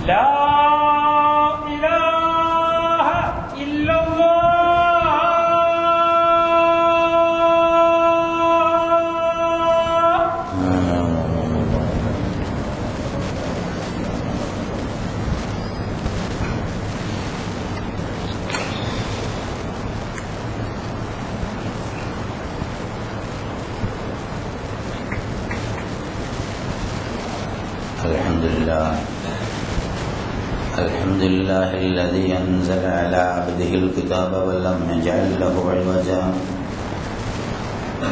لا إله إلا الله. الحمد لله الذي أنزل على عبده الكتاب ولم يجعل له عوجا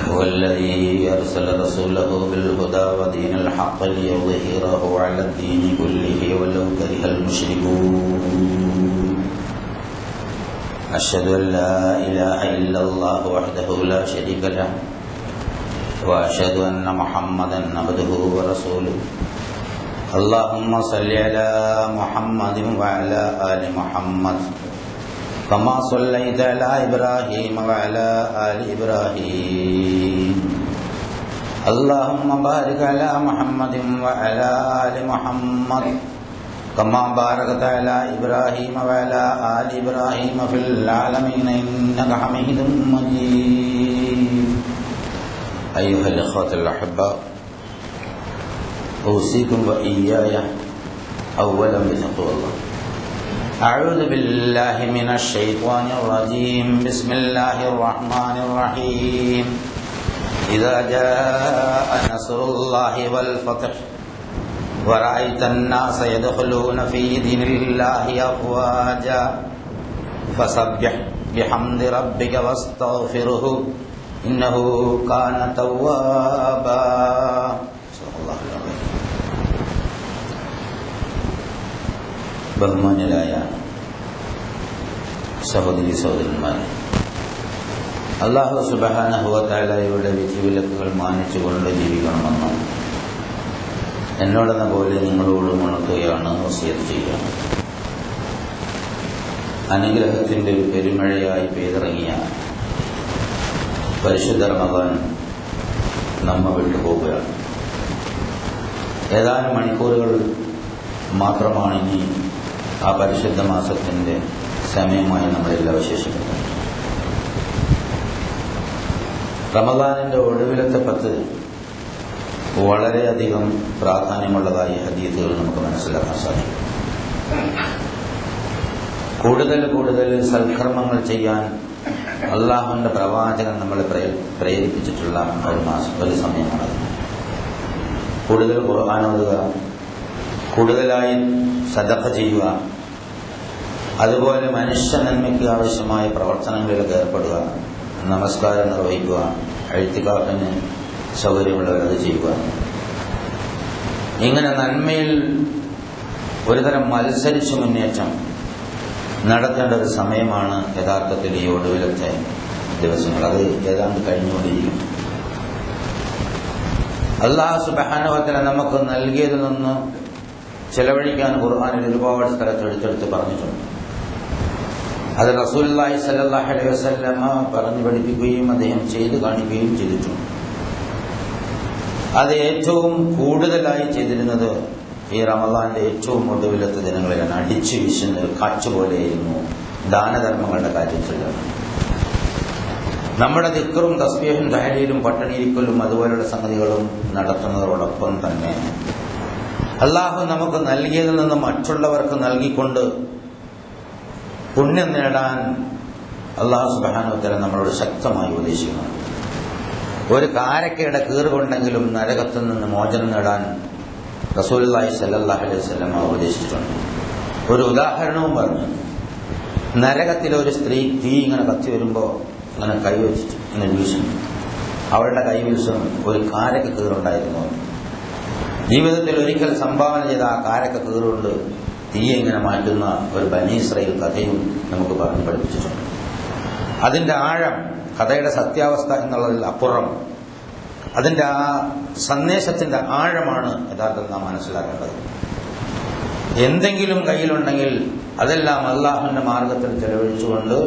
هو الذي أرسل رسوله بالهدى ودين الحق ليظهره على الدين كله ولو كره المشركون أشهد أن لا إله إلا الله وحده لا شريك له وأشهد أن محمدا عبده ورسوله اللهم صل على محمد وعلى آل محمد كما صليت على إبراهيم وعلى آل إبراهيم اللهم بارك على محمد وعلى آل محمد كما باركت على إبراهيم وعلى آل إبراهيم في العالمين إنك حميد مجيد. أيها الإخوة الأحباء، أوصيكم وإياي أولا بتقوى الله. أعوذ بالله من الشيطان الرجيم. بسم الله الرحمن الرحيم. إذا جاء نصر الله والفتح ورأيت الناس يدخلون في دين الله أفواجا فسبح بحمد ربك واستغفره إنه كان توابا. ബഹുമാന്യരായ സഹോദരി സഹോദരന്മാരെ, അല്ലാഹു സുബ്ഹാനഹു വ തആലയുടെ വിധിവിലക്കുകൾ മാനിച്ചുകൊണ്ട് ജീവിക്കണമെന്നും എന്നോടെന്ന പോലെ നിങ്ങളോടും ഉണർത്തുകയാണ് വസിയത്ത് ചെയ്യുക. അനുഗ്രഹത്തിന്റെ ഒരു പെരുമഴയായി പെയ്തിറങ്ങിയ പരിശുദ്ധ റമദാൻ നമ്മെ വിട്ടുപോവുകയാണ്. ഏതാനും മണിക്കൂറുകൾ മാത്രമാണ് ഇനി ആ പരിശുദ്ധ മാസത്തിന്റെ സമയമായി നമ്മളെല്ലാം അവശേഷിക്കുന്നത്. റമദാനിന്റെ ഒടുവിലത്തെ 10 വളരെയധികം പ്രാധാന്യമുള്ളതായി ഹദീസുകൾ നമുക്ക് മനസ്സിലാക്കാൻ സാധിക്കും. കൂടുതൽ സൽക്കർമ്മങ്ങൾ ചെയ്യാൻ അള്ളാഹുവിന്റെ പ്രവാചകൻ നമ്മളെ പ്രേരിപ്പിച്ചിട്ടുള്ള ഒരു സമയമാണത്. കൂടുതൽ ഖുർആൻ ഓതുക, കൂടുതലായി സദഖ ചെയ്യുക, അതുപോലെ മനുഷ്യ നന്മയ്ക്ക് ആവശ്യമായ പ്രവർത്തനങ്ങളിലൊക്കെ ഏർപ്പെടുക, നമസ്കാരം നിർവഹിക്കുക, ഇഅ്തികാഫിന് സൗകര്യമുള്ളവരത് ചെയ്യുക. ഇങ്ങനെ നന്മയിൽ ഒരുതരം മത്സരിച്ച് മുന്നേറ്റം നടത്തേണ്ട ഒരു സമയമാണ് യഥാർത്ഥത്തിൽ ഈ ഒടുവിലത്തെ ദിവസങ്ങൾ. അത് ഏതാണ്ട് കഴിഞ്ഞുകൊണ്ടിരിക്കും. അല്ലാഹു സുബ്ഹാനഹു വ തആല നമുക്ക് നൽകിയതിൽ നിന്ന് ചെലവഴിക്കാൻ ഖുർആനിൽ ഒരുപാട് സ്ഥലത്ത് എടുത്തെടുത്ത് പറഞ്ഞിട്ടുണ്ട്. അത് റസൂലുള്ളാഹി സ്വല്ലല്ലാഹു അലൈഹി വസല്ലമ പറഞ്ഞു പഠിപ്പിക്കുകയും അദ്ദേഹം ചെയ്തു കാണിക്കുകയും ചെയ്തിട്ടുണ്ട്. അത് ഏറ്റവും കൂടുതലായി ചെയ്തിരുന്നത് ഈ റമദാന്റെ ഏറ്റവും ഒടുവിലത്തെ ദിനങ്ങളിലാണ്. അടിച്ചു വീശുന്ന കാറ്റുപോലെയായിരുന്നു ദാനധർമ്മങ്ങളുടെ കാര്യത്തിൽ. നമ്മുടെ ദിക്റും തസ്ബീഹും തഹ്ലീലും പട്ടണിയിരിക്കലും അതുപോലുള്ള സംഗതികളും നടത്തുന്നതോടൊപ്പം തന്നെ അല്ലാഹു നമുക്ക് നൽകിയതിൽ നിന്ന് മറ്റുള്ളവർക്ക് നൽകിക്കൊണ്ട് പുണ്യം നേടാൻ അല്ലാഹു സുബ്ഹാനഹു വ തആല നമ്മളോട് ശക്തമായി ഉപദേശിക്കുന്നു. ഒരു കാരക്കയുടെ കീറുകൊണ്ടെങ്കിലും നരകത്തിൽ നിന്ന് മോചനം നേടാൻ റസൂലുള്ളാഹി സ്വല്ലല്ലാഹു അലൈഹി വസല്ലം ഉപദേശിച്ചിട്ടുണ്ട്. ഒരു ഉദാഹരണവും പറഞ്ഞു. നരകത്തിലെ ഒരു സ്ത്രീ തീ ഇങ്ങനെ കത്തി വരുമ്പോൾ ഇങ്ങനെ കൈവച്ചിട്ട് ഇങ്ങനെ വീശും. അവളുടെ കൈവീശം ഒരു കാരക്ക കീറുണ്ടായിരുന്നു. ജീവിതത്തിൽ ഒരിക്കൽ സംഭാവന ചെയ്ത ആ കാരക്ക കീറുകൊണ്ട് തീയെ ഇങ്ങനെ മാറ്റുന്ന ഒരു ബനി ഇസ്രായേൽ കഥയും നമുക്ക് പറഞ്ഞു പഠിപ്പിച്ചിട്ടുണ്ട്. അതിന്റെ ആഴം, കഥയുടെ സത്യാവസ്ഥ എന്നുള്ളതിൽ അപ്പുറം അതിന്റെ ആ സന്ദേശത്തിന്റെ ആഴമാണ് യഥാർത്ഥത്തിൽ നാം മനസ്സിലാക്കേണ്ടത്. എന്തെങ്കിലും കയ്യിലുണ്ടെങ്കിൽ അതെല്ലാം അല്ലാഹുവിന്റെ മാർഗത്തിൽ ചെലവഴിച്ചുകൊണ്ട്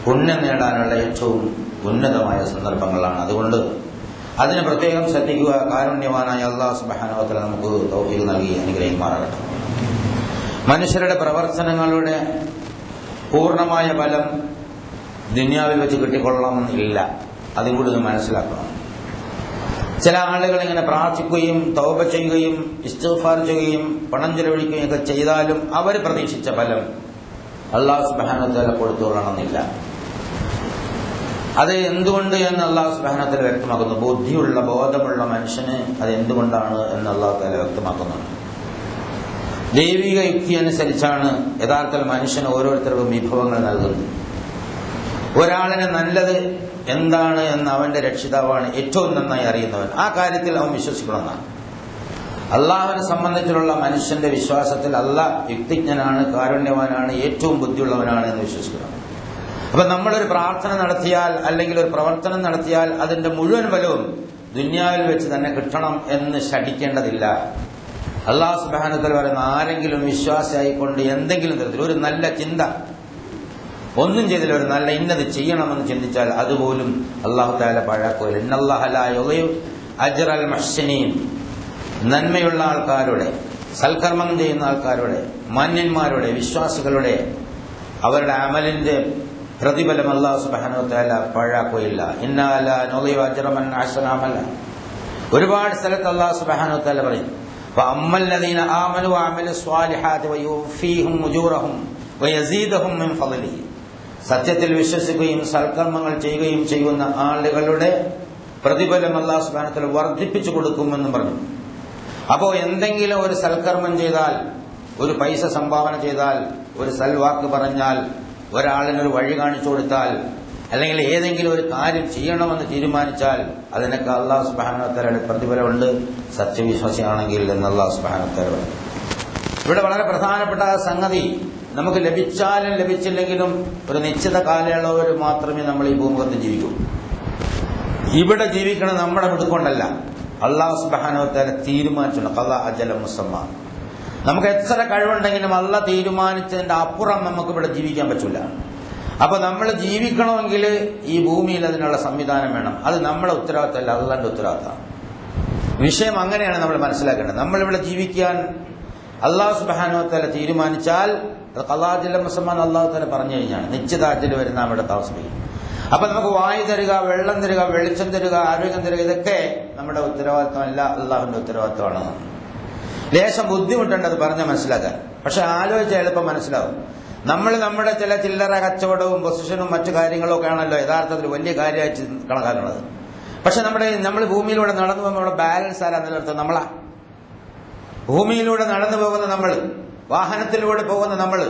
പുണ്യം നേടാനുള്ള ഏറ്റവും ഉന്നതമായ സന്ദർഭങ്ങളാണ്. അതുകൊണ്ട് അതിന് പ്രത്യേകം ശ്രദ്ധിക്കുക. കാരുണ്യവാനായ അല്ലാഹു സുബ്ഹാനഹു വ തആല നമുക്ക് തൗഫീഖ് നൽകി അനുഗ്രഹിക്കുമാറാകട്ടെ. മനുഷ്യരുടെ പ്രവർത്തനങ്ങളുടെ പൂർണ്ണമായ ഫലം ദുനിയാവിൽ വെച്ച് കിട്ടിക്കൊള്ളണമെന്നില്ല. അതും കൂടി ഒന്ന് മനസ്സിലാക്കണം. ചില ആളുകൾ ഇങ്ങനെ പ്രാർത്ഥിക്കുകയും തൗബ ചെയ്യുകയും ഇസ്തിഗ്ഫാർ ചെയ്യുകയും പണം ചെലവഴിക്കുകയും ഒക്കെ ചെയ്താലും അവർ പ്രതീക്ഷിച്ച ഫലം അല്ലാഹു സുബ്ഹാനഹു വ തആല കൊടുത്തുകൊള്ളണമെന്നില്ല. അത് എന്തുകൊണ്ട് എന്ന് അല്ലാഹു സുബ്ഹാനഹു വ തആല വ്യക്തമാക്കുന്നു. ബുദ്ധിയുള്ള ബോധമുള്ള മനുഷ്യന് അത് എന്തുകൊണ്ടാണ് എന്ന് അല്ലാഹു തആല വ്യക്തമാക്കുന്നുണ്ട്. ദൈവിക യുക്തി അനുസരിച്ചാണ് യഥാർത്ഥത്തിൽ മനുഷ്യന് ഓരോരുത്തർക്കും വിഭവങ്ങൾ നൽകുന്നത്. ഒരാളിന് നല്ലത് എന്താണ് എന്ന് അവന്റെ രക്ഷിതാവാണ് ഏറ്റവും നന്നായി അറിയുന്നവൻ. ആ കാര്യത്തിൽ അവൻ വിശ്വസിക്കണമെന്നാണ്. അള്ളാഹുവിനെ സംബന്ധിച്ചുള്ള മനുഷ്യന്റെ വിശ്വാസത്തിൽ അള്ളാഹ് യുക്തിജ്ഞനാണ്, കാരുണ്യവാനാണ്, ഏറ്റവും ബുദ്ധിയുള്ളവനാണ് എന്ന് വിശ്വസിക്കണം. അപ്പൊ നമ്മളൊരു പ്രാർത്ഥന നടത്തിയാൽ അല്ലെങ്കിൽ ഒരു പ്രവർത്തനം നടത്തിയാൽ അതിന്റെ മുഴുവൻ ഫലവും ദുനിയാവിൽ വെച്ച് തന്നെ കിട്ടണം എന്ന് ശഠിക്കേണ്ടതില്ല. അല്ലാഹു സുബ്ഹാനഹു വ തആല പറയുന്ന ആരെങ്കിലും വിശ്വാസിയായിക്കൊണ്ട് എന്തെങ്കിലും തരത്തിൽ ഒരു നല്ല ചിന്ത ഒന്നും ചെയ്തില്ല, ഒരു നല്ല ഇന്നത് ചെയ്യണമെന്ന് ചിന്തിച്ചാൽ അതുപോലും അല്ലാഹു തആല പാഴാക്കുകയില്ല. ഇന്നല്ലാഹ ലാ യുളീഉ അജ്റൽ മുഹ്സിനീൻ. നന്മയുള്ള ആൾക്കാരുടെ, സൽക്കർമ്മം ചെയ്യുന്ന ആൾക്കാരുടെ, മാന്യന്മാരുടെ, വിശ്വാസികളുടെ അവരുടെ അമലിന്റെ പ്രതിഫലം അല്ലാഹു സുബ്ഹാനഹു വ തആല പാഴാക്കുകയില്ല. ഇന്നാ ലാ നുളീഉ അജ്റ മൻ അഹ്സന അമല. ഒരുപാട് സ്ഥലത്ത് അല്ലാഹു സുബ്ഹാനഹു വ തആല പറയും ഫഅമ്മല്ലദീന ആമനു വഅമിലു സ്വാലിഹാത്തി വയുഫീഹും ഉജൂറഹും വയസീദുഹും മിൻ ഫളിഹി. സത്യത്തിൽ വിശ്വസിക്കുകയും സൽക്കർമ്മങ്ങൾ ചെയ്യുകയും ചെയ്യുന്ന ആളുകളുടെ പ്രതിഫലം അല്ലാഹു സുബ്ഹാനഹു വ തആല വർദ്ധിപ്പിച്ചു കൊടുക്കുമെന്നും പറഞ്ഞു. അപ്പോൾ എന്തെങ്കിലും ഒരു സൽക്കർമ്മം ചെയ്താൽ, ഒരു പൈസ സംഭാവന ചെയ്താൽ, ഒരു സൽവാക്ക് പറഞ്ഞാൽ, ഒരാളിനൊരു വഴി കാണിച്ചു കൊടുത്താൽ, അല്ലെങ്കിൽ ഏതെങ്കിലും ഒരു കാര്യം ചെയ്യണമെന്ന് തീരുമാനിച്ചാൽ അതിനൊക്കെ അല്ലാഹു സുബ്ഹാനഹു വ തആലയുടെ പ്രതിഫലമുണ്ട് സത്യവിശ്വാസിയാണെങ്കിൽ എന്ന് അല്ലാഹു സുബ്ഹാനഹു വ തആല പറഞ്ഞു. ഇവിടെ വളരെ പ്രധാനപ്പെട്ട സംഗതി, നമുക്ക് ലഭിച്ചാലും ലഭിച്ചില്ലെങ്കിലും ഒരു നിശ്ചിത കാലയളവ് മാത്രമേ നമ്മൾ ഈ ഭൂമുഖത്ത് ജീവിക്കൂ. ഇവിടെ ജീവിക്കണം നമ്മുടെ മിടുക്കൊണ്ടല്ല, അല്ലാഹു സുബ്ഹാനഹു വ തആല തീരുമാനിച്ചിട്ടുണ്ട്. ഖദാ അജല മുസമ്മ. നമുക്ക് എത്ര കഴിവുണ്ടെങ്കിലും അല്ലാഹ് തീരുമാനിച്ചതിന്റെ അപ്പുറം നമുക്ക് ഇവിടെ ജീവിക്കാൻ പറ്റില്ല. അപ്പൊ നമ്മൾ ജീവിക്കണമെങ്കിൽ ഈ ഭൂമിയിൽ അതിനുള്ള സംവിധാനം വേണം. അത് നമ്മുടെ ഉത്തരവാദിത്തമല്ല, അല്ലാഹുവിന്റെ ഉത്തരവാദിത്തമാണ്. വിഷയം അങ്ങനെയാണ് നമ്മൾ മനസ്സിലാക്കേണ്ടത്. നമ്മളിവിടെ ജീവിക്കാൻ അല്ലാഹു സുബ്ഹാനഹു വ തആല തീരുമാനിച്ചാൽ ഖദാ അജല മുസമ്മ അല്ലാഹു തആല പറഞ്ഞു കഴിഞ്ഞാണ് നിശ്ചിത അജല് വരെ നാം ഇവിടെ താമസിക്കും. അപ്പൊ നമുക്ക് വായു തരിക, വെള്ളം തരിക, വെളിച്ചം തരിക, ആരോഗ്യം തരിക, ഇതൊക്കെ നമ്മുടെ ഉത്തരവാദിത്തമല്ല, അല്ലാഹുവിന്റെ ഉത്തരവാദിത്തമാണ്. ലേശം ബുദ്ധിമുട്ടുണ്ട് അത് പറഞ്ഞാൽ മനസ്സിലാക്കാൻ. പക്ഷെ ആലോചിച്ചാൽ എളുപ്പം മനസ്സിലാവും. നമ്മൾ നമ്മുടെ ചില ചില്ലറ കച്ചവടവും പൊസിഷനും മറ്റു കാര്യങ്ങളും ഒക്കെ ആണല്ലോ യഥാർത്ഥത്തിൽ വലിയ കാര്യമായിട്ട് കണക്കാക്കുന്നത്. പക്ഷെ നമ്മൾ ഭൂമിയിലൂടെ നടന്നു പോകുമ്പോൾ നമ്മുടെ ബാലൻസ് ആരാ നിലനിർത്തുന്നത്? നമ്മളാ. ഭൂമിയിലൂടെ നടന്നു പോകുന്ന നമ്മൾ, വാഹനത്തിലൂടെ പോകുന്ന നമ്മൾ,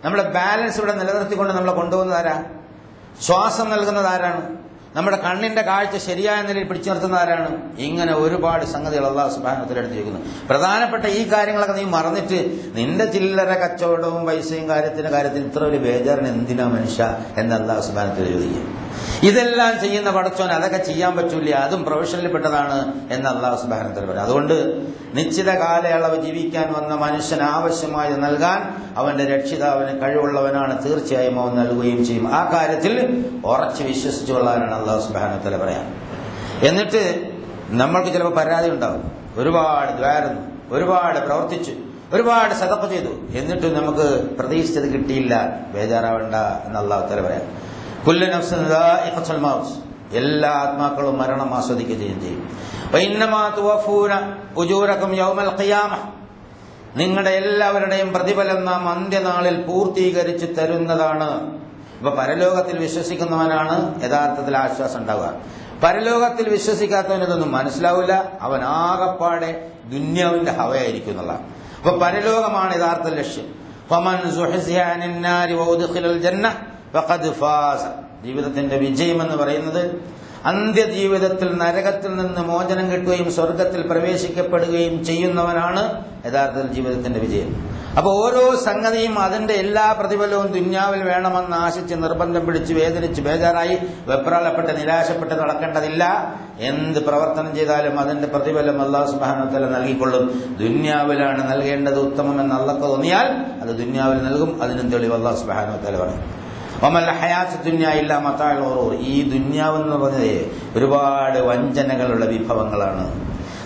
നമ്മുടെ ബാലൻസ് ഇവിടെ നിലനിർത്തിക്കൊണ്ട് നമ്മളെ കൊണ്ടുപോകുന്നത് ആരാ? ശ്വാസം നൽകുന്നത് ആരാണ്? നമ്മുടെ കണ്ണിന്റെ കാഴ്ച ശരിയായ നിലയിൽ പിടിച്ചു നിർത്തുന്ന ആരാണ്? ഇങ്ങനെ ഒരുപാട് സംഗതികൾ അല്ലാഹു സുബ്ഹാനഹു വ തആല എടുത്തിരിക്കുന്നു. പ്രധാനപ്പെട്ട ഈ കാര്യങ്ങളൊക്കെ നീ മറന്നിട്ട് നിന്റെ ചില്ലറ കച്ചവടവും പൈസയും കാര്യത്തിന് ഇത്ര ഒരു ബേജാറിന് എന്തിനാ മനുഷ്യ എന്ന് അല്ലാഹു സുബ്ഹാനഹു വ തആല ചോദിക്കും. ഇതെല്ലാം ചെയ്യുന്ന പടച്ചോൻ അതൊക്കെ ചെയ്യാൻ പറ്റൂല, അതും പ്രൊഫഷനിൽ പെട്ടതാണ് എന്ന് അല്ലാഹു സുബ്ഹാനഹു വ തആല പറയും. അതുകൊണ്ട് നിശ്ചിത കാലയളവ് ജീവിക്കാൻ വന്ന മനുഷ്യന് ആവശ്യമായി നൽകാൻ അവന്റെ രക്ഷിതാവിന് കഴിവുള്ളവനാണ്, തീർച്ചയായും അവൻ നൽകുകയും ചെയ്യും. ആ കാര്യത്തിൽ ഉറച്ച് വിശ്വസിച്ചു കൊള്ളാനാണ് അല്ലാഹു സുബ്ഹാനഹു വ തആല പറയാം. എന്നിട്ട് നമ്മൾക്ക് ചിലപ്പോൾ പരാതി ഉണ്ടാവും. ഒരുപാട് ദ്വാരുന്നു, ഒരുപാട് പ്രവർത്തിച്ചു, ഒരുപാട് സദഖ ചെയ്തു, എന്നിട്ട് നമുക്ക് പ്രതീക്ഷിച്ചത് കിട്ടിയില്ല, ബേജാറാവേണ്ട എന്ന് അല്ലാഹു തആല പറയാം. കുല്ലു നഫ്സിൻ ദാഇഖത്തുൽ മൗത്ത്. എല്ലാ ആത്മാക്കളും മരണം ആസ്വദിക്കുകയും ചെയ്യും. വഇന്നമാ തുവഫൂന ഉജൂറകും യൗമൽ ഖിയാമ. നിങ്ങളുടെ എല്ലാവരുടെയും പ്രതിഫലം നാം അന്ത്യനാളിൽ പൂർത്തീകരിച്ച് തരുന്നതാണ്. ഇപ്പൊ പരലോകത്തിൽ വിശ്വസിക്കുന്നവനാണ് യഥാർത്ഥത്തിൽ ആശ്വാസം ഉണ്ടാവുക. പരലോകത്തിൽ വിശ്വസിക്കാത്തവനിതൊന്നും മനസ്സിലാവില്ല. അവൻ ആകപ്പാടെ ദുന്യാവിന്റെ ഹവയായിരിക്കും എന്നുള്ളതാണ്. അപ്പൊ പരലോകമാണ് യഥാർത്ഥ ലക്ഷ്യം. ഫമൻ സുഹ്സിഹ അനിൻ നാരി വഉദ്ഖിലൽ ജന്ന ഫഖദ് ഫാസ. ജീവിതത്തിന്റെ വിജയം എന്ന് പറയുന്നത് അന്ത്യജീവിതത്തിൽ നരകത്തിൽ നിന്ന് മോചനം കിട്ടുകയും സ്വർഗത്തിൽ പ്രവേശിക്കപ്പെടുകയും ചെയ്യുന്നവനാണ് യഥാർത്ഥത്തിൽ ജീവിതത്തിന്റെ വിജയം. അപ്പൊ ഓരോ സംഗതിയും അതിന്റെ എല്ലാ പ്രതിഫലവും ദുന്യാവിൽ വേണമെന്ന് ആശിച്ച് നിർബന്ധം പിടിച്ച് വേദനിച്ച് ബേജാറായി വെപ്രാളപ്പെട്ട് നിരാശപ്പെട്ട് നടക്കേണ്ടതില്ല. എന്ത് പ്രവർത്തനം ചെയ്താലും അതിന്റെ പ്രതിഫലം അല്ലാഹു സുബ്ഹാനഹു വ തആല നൽകിക്കൊള്ളും. ദുന്യാവിലാണ് നൽകേണ്ടത് ഉത്തമമെന്ന് അല്ലാഹു തോന്നിയാൽ അത് ദുന്യാവിൽ നൽകും. അതിനും തെളിവ് അല്ലാഹു സുബ്ഹാനഹു വ തആല പറയും. വമൽ ഹയാത്തു ദുനിയ ഇല്ലാ മതാഉൽ ഗുറൂർ. ഈ ദുന്യാവെന്ന് പറഞ്ഞത് ഒരുപാട് വഞ്ചനകളുള്ള വിഭവങ്ങളാണ്.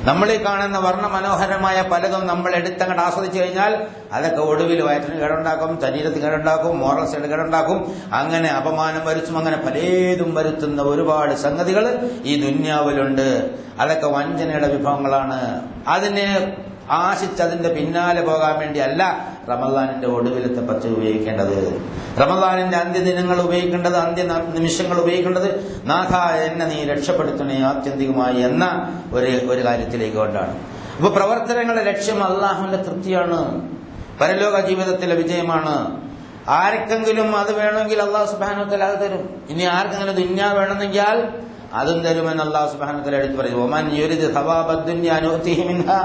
നമ്മൾ ഈ കാണുന്ന വർണ്ണമനോഹരമായ പലതും നമ്മൾ എടുത്തങ്ങോട്ട് ആസ്വദിച്ചു കഴിഞ്ഞാൽ അതൊക്കെ ഒടുവിൽ വയറ്റിന് കേടുണ്ടാക്കും, ശരീരത്തിന് കേടുണ്ടാക്കും, മോറൽ സൈഡ് കേടുണ്ടാക്കും. അങ്ങനെ അപമാനം വരുത്തും, അങ്ങനെ പലതും വരുത്തുന്ന ഒരുപാട് സംഗതികൾ ഈ ദുന്യാവിലുണ്ട്. അതൊക്കെ വഞ്ചനയുടെ വിഭവങ്ങളാണ്. അതിനെ ആശിച്ച് അതിന്റെ പിന്നാലെ പോകാൻ വേണ്ടി അല്ല റമദാനിന്റെ ഒടുവിലത്തെ പത്ത് ഉപയോഗിക്കേണ്ടത്. റമദാനിന്റെ അന്ത്യദിനങ്ങൾ ഉപയോഗിക്കേണ്ടത്, അന്ത്യ നിമിഷങ്ങൾ ഉപയോഗിക്കേണ്ടത് നാഥ എന്നെ നീ രക്ഷപ്പെടുത്തണേ ആത്യന്തികമായി എന്ന ഒരു കാര്യത്തിലേക്ക് കൊണ്ടാണ്. അപ്പൊ പ്രവർത്തനങ്ങളുടെ ലക്ഷ്യം അള്ളാഹുവിന്റെ തൃപ്തിയാണ്, പരലോക ജീവിതത്തിലെ വിജയമാണ്. ആർക്കെങ്കിലും അത് വേണമെങ്കിൽ അള്ളാഹു സുബ്ഹാനഹു വ തആല അത് തരും. ഇനി ആർക്കെങ്കിലും ദുനിയ വേണമെന്നെങ്കിൽ അതും തരുമെന്ന് അള്ളാഹു സുബ്ഹാനഹു വ തആല എടുത്തു പറയും. ഒമൻ യുരിദ് സവാബദ് ദുനിയ നുഅ്തിഹി മിൻഹാ.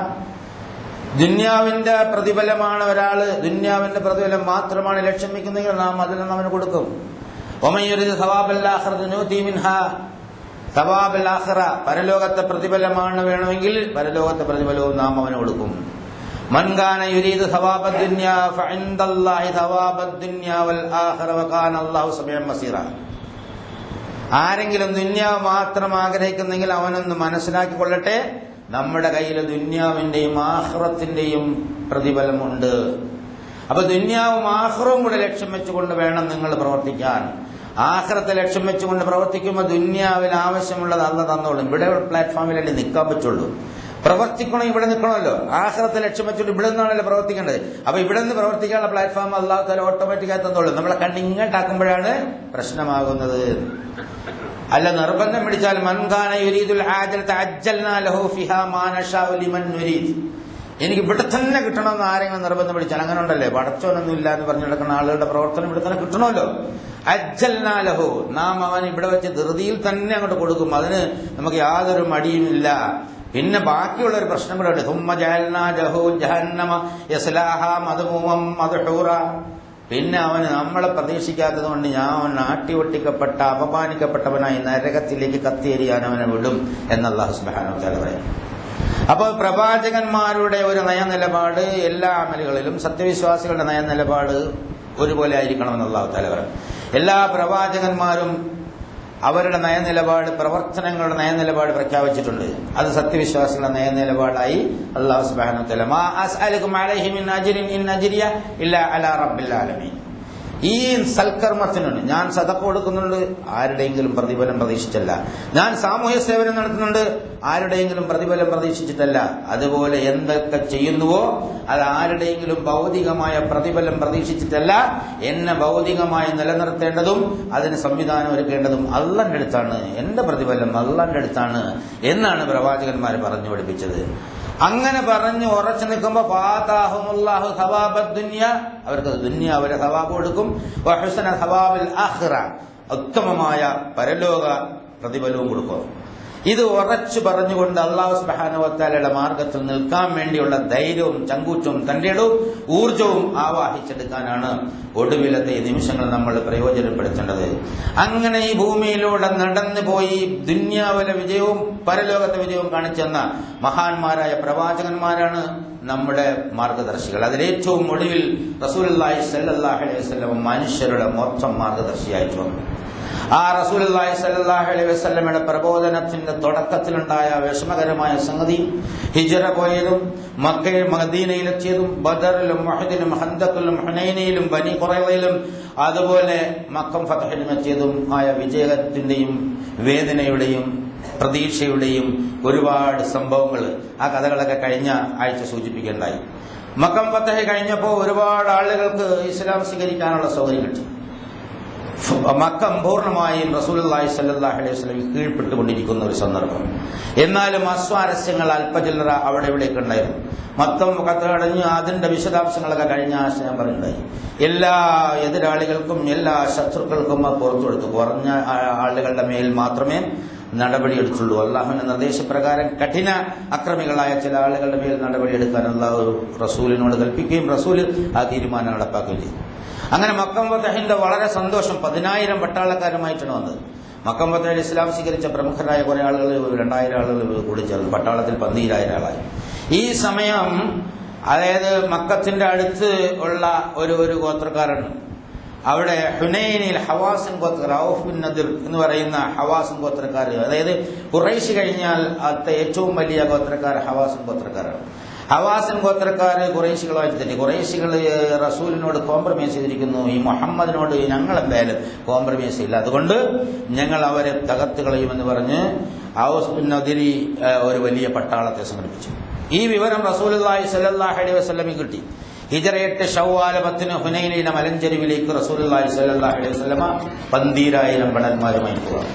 ദുന്യാവിന്റെ പ്രതിഫലമാണ് ഒരാള്, ദുന്യാവിന്റെ പ്രതിഫലം മാത്രമാണ് ലക്ഷ്യം വെക്കുന്നെങ്കിൽ നാം അതിൽ നിന്ന് അവന് കൊടുക്കും. ഒമൻ യുരിദ് സവാബൽ ആഖിറതി നുഅ്തിഹി മിൻഹാ. സവാബൽ ആഖിറ, പരലോകത്തെ പ്രതിഫലമാണ് വേണമെങ്കിൽ പരലോകത്തെ പ്രതിഫലവും നാം അവന് കൊടുക്കും. മൻ കാന യുരീദു സവാബദ് ദുനിയ ഫഇൻദല്ലാഹി സവാബദ് ദുനിയ വൽ ആഖിറ വകാന അല്ലാഹു സമീഅൻ ബസീറ. ആരെങ്കിലും ദുന്യാവ് മാത്രം ആഗ്രഹിക്കുന്നെങ്കിൽ അവനൊന്ന് മനസ്സിലാക്കിക്കൊള്ളട്ടെ, നമ്മുടെ കയ്യിൽ ദുന്യാവിന്റെയും ആഖിറത്തിന്റെയും പ്രതിഫലമുണ്ട്. അപ്പൊ ദുന്യാവും ആഖിറവും കൂടെ ലക്ഷ്യം വെച്ചുകൊണ്ട് വേണം നിങ്ങൾ പ്രവർത്തിക്കാൻ. ആഖിറത്തെ ലക്ഷ്യം വെച്ചുകൊണ്ട് പ്രവർത്തിക്കുമ്പോൾ ദുന്യാവിൽ ആവശ്യമുള്ളത് അല്ല തന്നോളും. ഇവിടെ പ്ലാറ്റ്ഫോമിലല്ലേ നിൽക്കാൻ പറ്റുള്ളൂ. പ്രവർത്തിക്കണം, ഇവിടെ നിൽക്കണമല്ലോ. ആഖിറത്തെ ലക്ഷ്യം വെച്ചുകൊണ്ട് ഇവിടെ നിന്നാണല്ലോ പ്രവർത്തിക്കേണ്ടത്. അപ്പൊ ഇവിടെ നിന്ന് പ്രവർത്തിക്കാനുള്ള പ്ലാറ്റ്ഫോം അല്ലാഹു തആല ഓട്ടോമാറ്റിക്കായി തന്നോളും. നമ്മളെ കണ്ണിങ്ങോട്ടാക്കുമ്പോഴാണ് പ്രശ്നമാകുന്നത്. അല്ല, നിർബന്ധം പിടിച്ചാൽ മൻ കാന യുരീദുൽ ആജിലത അജ്ജൽനാ ലഹു ഫിഹാ മാ നശാഉ ലിമൻ നുരീദ്. എനിക്ക് ഇവിടെ തന്നെ കിട്ടണമെന്ന് ആരെങ്കിലും നിർബന്ധം പിടിച്ചാൽ, അങ്ങനെ ഉണ്ടല്ലേ, പടച്ചോനൊന്നും ഇല്ല എന്ന് പറഞ്ഞു നടക്കുന്ന ആളുകളുടെ പ്രവർത്തനം ഇവിടെ തന്നെ കിട്ടണമല്ലോ. അജ്ജൽനാ ലഹു, നാം അവൻ ഇവിടെ വെച്ച് ധൃതിയിൽ തന്നെ അങ്ങോട്ട് കൊടുക്കും. അതിന് നമുക്ക് യാതൊരു മടിയുമില്ല. പിന്നെ ബാക്കിയുള്ള ഒരു പ്രശ്നം കൂടെ ഉണ്ട്. സുമ്മ ജഅൽനാ ലഹു ജഹന്നമ യസ്ലാഹാ മദ്മൂമൻ മദ്ഹൂറ. പിന്നെ അവന് നമ്മളെ പ്രതീക്ഷിക്കാത്തത് കൊണ്ട് ഞാൻ നാട്ടി ഒട്ടിക്കപ്പെട്ട അപമാനിക്കപ്പെട്ടവനായി നരകത്തിലേക്ക് കത്തിയെറിയാൻ അവനെ വിടും എന്ന് അല്ലാഹു സുബ്ഹാനഹു വ തആല പറയും. അപ്പോൾ പ്രവാചകന്മാരുടെ ഒരു നയനിലപാട് എല്ലാ അമലുകളിലും സത്യവിശ്വാസികളുടെ നയനിലപാട് ഒരുപോലെ ആയിരിക്കണമെന്ന് അല്ലാഹു തആല പറയും. എല്ലാ പ്രവാചകന്മാരും അവരുടെ നയനിലപാട്, പ്രവർത്തനങ്ങളുടെ നയനിലപാട് പ്രഖ്യാപിച്ചിട്ടുണ്ട്. അത് സത്യവിശ്വാസികളുടെ നയനിലപാടായി അല്ലാഹു സുബ്ഹാനഹു വ തആല മാ അസ്അലുകും അലൈഹി മിൻ അജ്രിൻ ഇൻ അജ്രിയ ഇല്ലാ അലാ റബ്ബിൽ ആലമീൻ. ഈ സൽക്കർമ്മത്തിനുണ്ട്, ഞാൻ സദഖ കൊടുക്കുന്നുണ്ട്, ആരുടെയെങ്കിലും പ്രതിഫലം പ്രതീക്ഷിച്ചല്ല. ഞാൻ സാമൂഹ്യ സേവനം നടത്തുന്നുണ്ട്, ആരുടെയെങ്കിലും പ്രതിഫലം പ്രതീക്ഷിച്ചിട്ടല്ല. അതുപോലെ എന്തൊക്കെ ചെയ്യുന്നുവോ അത് ആരുടെയെങ്കിലും ഭൗതികമായ പ്രതിഫലം പ്രതീക്ഷിച്ചിട്ടല്ല. എന്നെ ഭൗതികമായി നിലനിർത്തേണ്ടതും അതിന് സംവിധാനം ഒരുക്കേണ്ടതും അള്ളാന്റെ അടുത്താണ്. എന്റെ പ്രതിഫലം അള്ളാന്റെ അടുത്താണ് എന്നാണ് പ്രവാചകന്മാർ പറഞ്ഞു പഠിപ്പിച്ചത്. അങ്ങനെ പറഞ്ഞ് ഉറച്ചു നിൽക്കുമ്പോ ഫാതാഹുമുല്ലാഹു സവാബദ് ദുനിയ, അവർക്ക് ദുനിയാവിലെ സവാബ് കൊടുക്കും. വഹുസന സവാബിൽ ആഖിറ, ഉത്തമമായ പരലോക പ്രതിഫലവും കൊടുക്കും. ഇത് ഉറച്ചു പറഞ്ഞുകൊണ്ട് അല്ലാഹു സുബ്ഹാനഹു വ തആലയുടെ മാർഗത്തിൽ നിൽക്കാൻ വേണ്ടിയുള്ള ധൈര്യവും ചങ്കൂറ്റവും തന്റേടവും ഊർജവും ആവാഹിച്ചെടുക്കാനാണ് ഒടുവിലത്തെ നിമിഷങ്ങൾ നമ്മൾ പ്രയോജനപ്പെടുത്തേണ്ടത്. അങ്ങനെ ഈ ഭൂമിയിലൂടെ നടന്നു പോയി ദുന്യാവിലെ വിജയവും പരലോകത്തെ വിജയവും കാണിച്ചെന്ന മഹാന്മാരായ പ്രവാചകന്മാരാണ് നമ്മുടെ മാർഗദർശികൾ. അതിലേറ്റവും ഒടുവിൽ റസൂലുള്ളാഹി സ്വല്ലല്ലാഹു അലൈഹി വസല്ലം മനുഷ്യരുടെ മൊത്തം മാർഗദർശിയായിട്ട് വന്നു. ആ റസൂലുള്ളാഹി സ്വല്ലല്ലാഹു അലൈഹി വസല്ലമയുടെ പ്രബോധനത്തിന്റെ തുടക്കത്തിലുണ്ടായ വിഷമകരമായ സംഗതി ഹിജ്റ പോയതും മദീനയിലെത്തിയതും ബദറിലും ഉഹദിലും ഖന്തഖിലും ഹുനൈനിലും ബനി ഖുറൈളയിലും അതുപോലെ മക്കം ഫതഹിലും എത്തിയതും ആയ വിജയത്തിന്റെയും വേദനയുടെയും പ്രതീക്ഷയുടെയും ഒരുപാട് സംഭവങ്ങൾ, ആ കഥകളൊക്കെ കഴിഞ്ഞ ആഴ്ച സൂചിപ്പിക്കുകയുണ്ടായി. മക്കം ഫതഹ് കഴിഞ്ഞപ്പോൾ ഒരുപാട് ആളുകൾക്ക് ഇസ്ലാം സ്വീകരിക്കാനുള്ള സൗകര്യം കിട്ടി. മക്കം പൂർണ്ണമായും റസൂലുള്ളാഹി സ്വല്ലല്ലാഹു അലൈഹി വസല്ലം കീഴ്പ്പെട്ടുകൊണ്ടിരിക്കുന്ന ഒരു സന്ദർഭം. എന്നാലും അസ്വാരസ്യങ്ങൾ അല്പചില്ലറ അവിടെ ഇവിടെയൊക്കെ ഉണ്ടായിരുന്നു. മൊത്തം കത്തടഞ്ഞ് അതിന്റെ വിശദാംശങ്ങളൊക്കെ കഴിഞ്ഞ ആഴ്ച ഞാൻ പറയുണ്ടായി. എല്ലാ എതിരാളികൾക്കും എല്ലാ ശത്രുക്കൾക്കും പുറത്തു കൊടുത്തു. കുറഞ്ഞ ആളുകളുടെ മേൽ മാത്രമേ നടപടിയെടുത്തുള്ളൂ. അള്ളാഹുവിന്റെ നിർദ്ദേശപ്രകാരം കഠിന അക്രമികളായ ചില ആളുകളുടെ മേൽ നടപടിയെടുക്കാൻ അള്ളാഹു റസൂലിനോട് കൽപ്പിക്കുകയും റസൂല് ആ തീരുമാനം നടപ്പാക്കുകയും ചെയ്തു. അങ്ങനെ മക്കം ഫതഹിന്റെ വളരെ സന്തോഷം. 10,000 പട്ടാളക്കാരുമായിട്ടാണ് വന്നത്. മക്കം ഫതഹിൽ ഇസ്ലാം സ്വീകരിച്ച പ്രമുഖരായ കുറെ ആളുകൾ 2,000 ആളുകൾ കൂടി ചേർന്നു. പട്ടാളത്തിൽ 12,000 ആളായി. ഈ സമയം അതായത് മക്കത്തിന്റെ അടുത്ത് ഉള്ള ഒരു ഗോത്രക്കാരൻ അവിടെ ഹുനൈനിൽ ഹവാസിൻ ഗോത്ര ഔഫ് ബിൻ നദിർ എന്ന് പറയുന്ന ഹവാസിൻ ഗോത്രക്കാർ, അതായത് ഖുറൈശ് കഴിഞ്ഞാൽ അത്തെ ഏറ്റവും വലിയ ഗോത്രക്കാർ ഹവാസിൻ ഗോത്രക്കാരാണ്. ഹവാസിൻ ഗോത്രക്കാർ ഖുറൈശികളായിട്ട് തെറ്റി. ഖുറൈശികൾ റസൂലിനോട് കോംപ്രമൈസ് ചെയ്തിരിക്കുന്നു. ഈ മുഹമ്മദിനോട് ഞങ്ങൾ എന്തായാലും കോംപ്രമൈസ് ഇല്ല, അതുകൊണ്ട് ഞങ്ങൾ അവരെ തകർത്ത് കളയുമെന്ന് പറഞ്ഞ് ഔസ് ബിൻ നദിരി ഒരു വലിയ പട്ടാളത്തെ സംഘടിപ്പിച്ചു. ഈ വിവരം റസൂലുള്ളാഹി സ്വല്ലല്ലാഹു അലൈഹി വസല്ലമയ്ക്ക് കിട്ടി. ഹിജ്റ 8 ശവ്വാൽ 10 ഹുനൈനിലെ മലഞ്ചെരുവിലേക്ക് റസൂലുള്ളാഹി സ്വല്ലല്ലാഹു അലൈഹി വസല്ലമ 12,000 ഭടന്മാരുമായി പോകാം.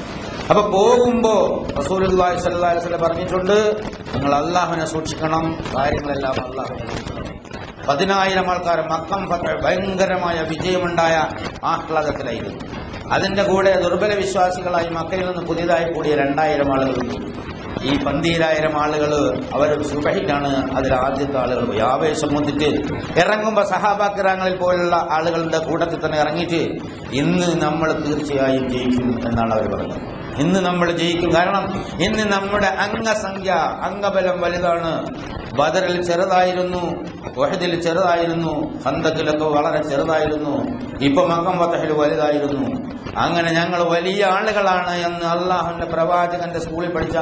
അപ്പൊ പോകുമ്പോ റസൂലുള്ളാഹി സ്വല്ലല്ലാഹു അലൈഹി വസല്ലം പറഞ്ഞിട്ടുണ്ട്, നിങ്ങൾ അല്ലാഹുവിനെ സൂക്ഷിക്കണം, കാര്യങ്ങളെല്ലാം അല്ലാഹുവിനെ സൂക്ഷിക്കണം. 10,000 ആൾക്കാർ മക്കം ഫത്ഹ് ഭയങ്കരമായ വിജയമുണ്ടായ ആഹ്ലാദത്തിലായിരുന്നു. അതിന്റെ കൂടെ ദുർബല വിശ്വാസികളായി മക്കയിൽ നിന്ന് പുതിയതായി കൂടിയ 2,000 ആളുകളുണ്ട്. ഈ 12,000 ആളുകൾ അവർ സുബഹിക്കാണ് അതിൽ ആദ്യത്തെ ആളുകൾ പോയി. ആവേശം മുന്നിട്ട് ഇറങ്ങുമ്പോൾ സഹാബാക്കിറാങ്ങളിൽ പോലുള്ള ആളുകളുടെ കൂട്ടത്തിൽ തന്നെ ഇറങ്ങിയിട്ട് ഇന്ന് നമ്മൾ തീർച്ചയായും ജയിക്കും എന്നാണ് അവർ പറഞ്ഞത്. ഇന്ന് നമ്മൾ ജയിക്കും, കാരണം ഇന്ന് നമ്മുടെ അംഗസംഖ്യ അംഗബലം വലുതാണ്. ബദറിൽ ചെറുതായിരുന്നു, ഉഹദിൽ ചെറുതായിരുന്നു, ഖന്തക്കിലൊക്കെ വളരെ ചെറുതായിരുന്നു, ഇപ്പൊ മക്കം ഫത്ഹിൽ വലുതായിരുന്നു. അങ്ങനെ ഞങ്ങൾ വലിയ ആളുകളാണ് എന്ന് അള്ളാഹുവിന്റെ പ്രവാചകന്റെ സ്കൂളിൽ പഠിച്ച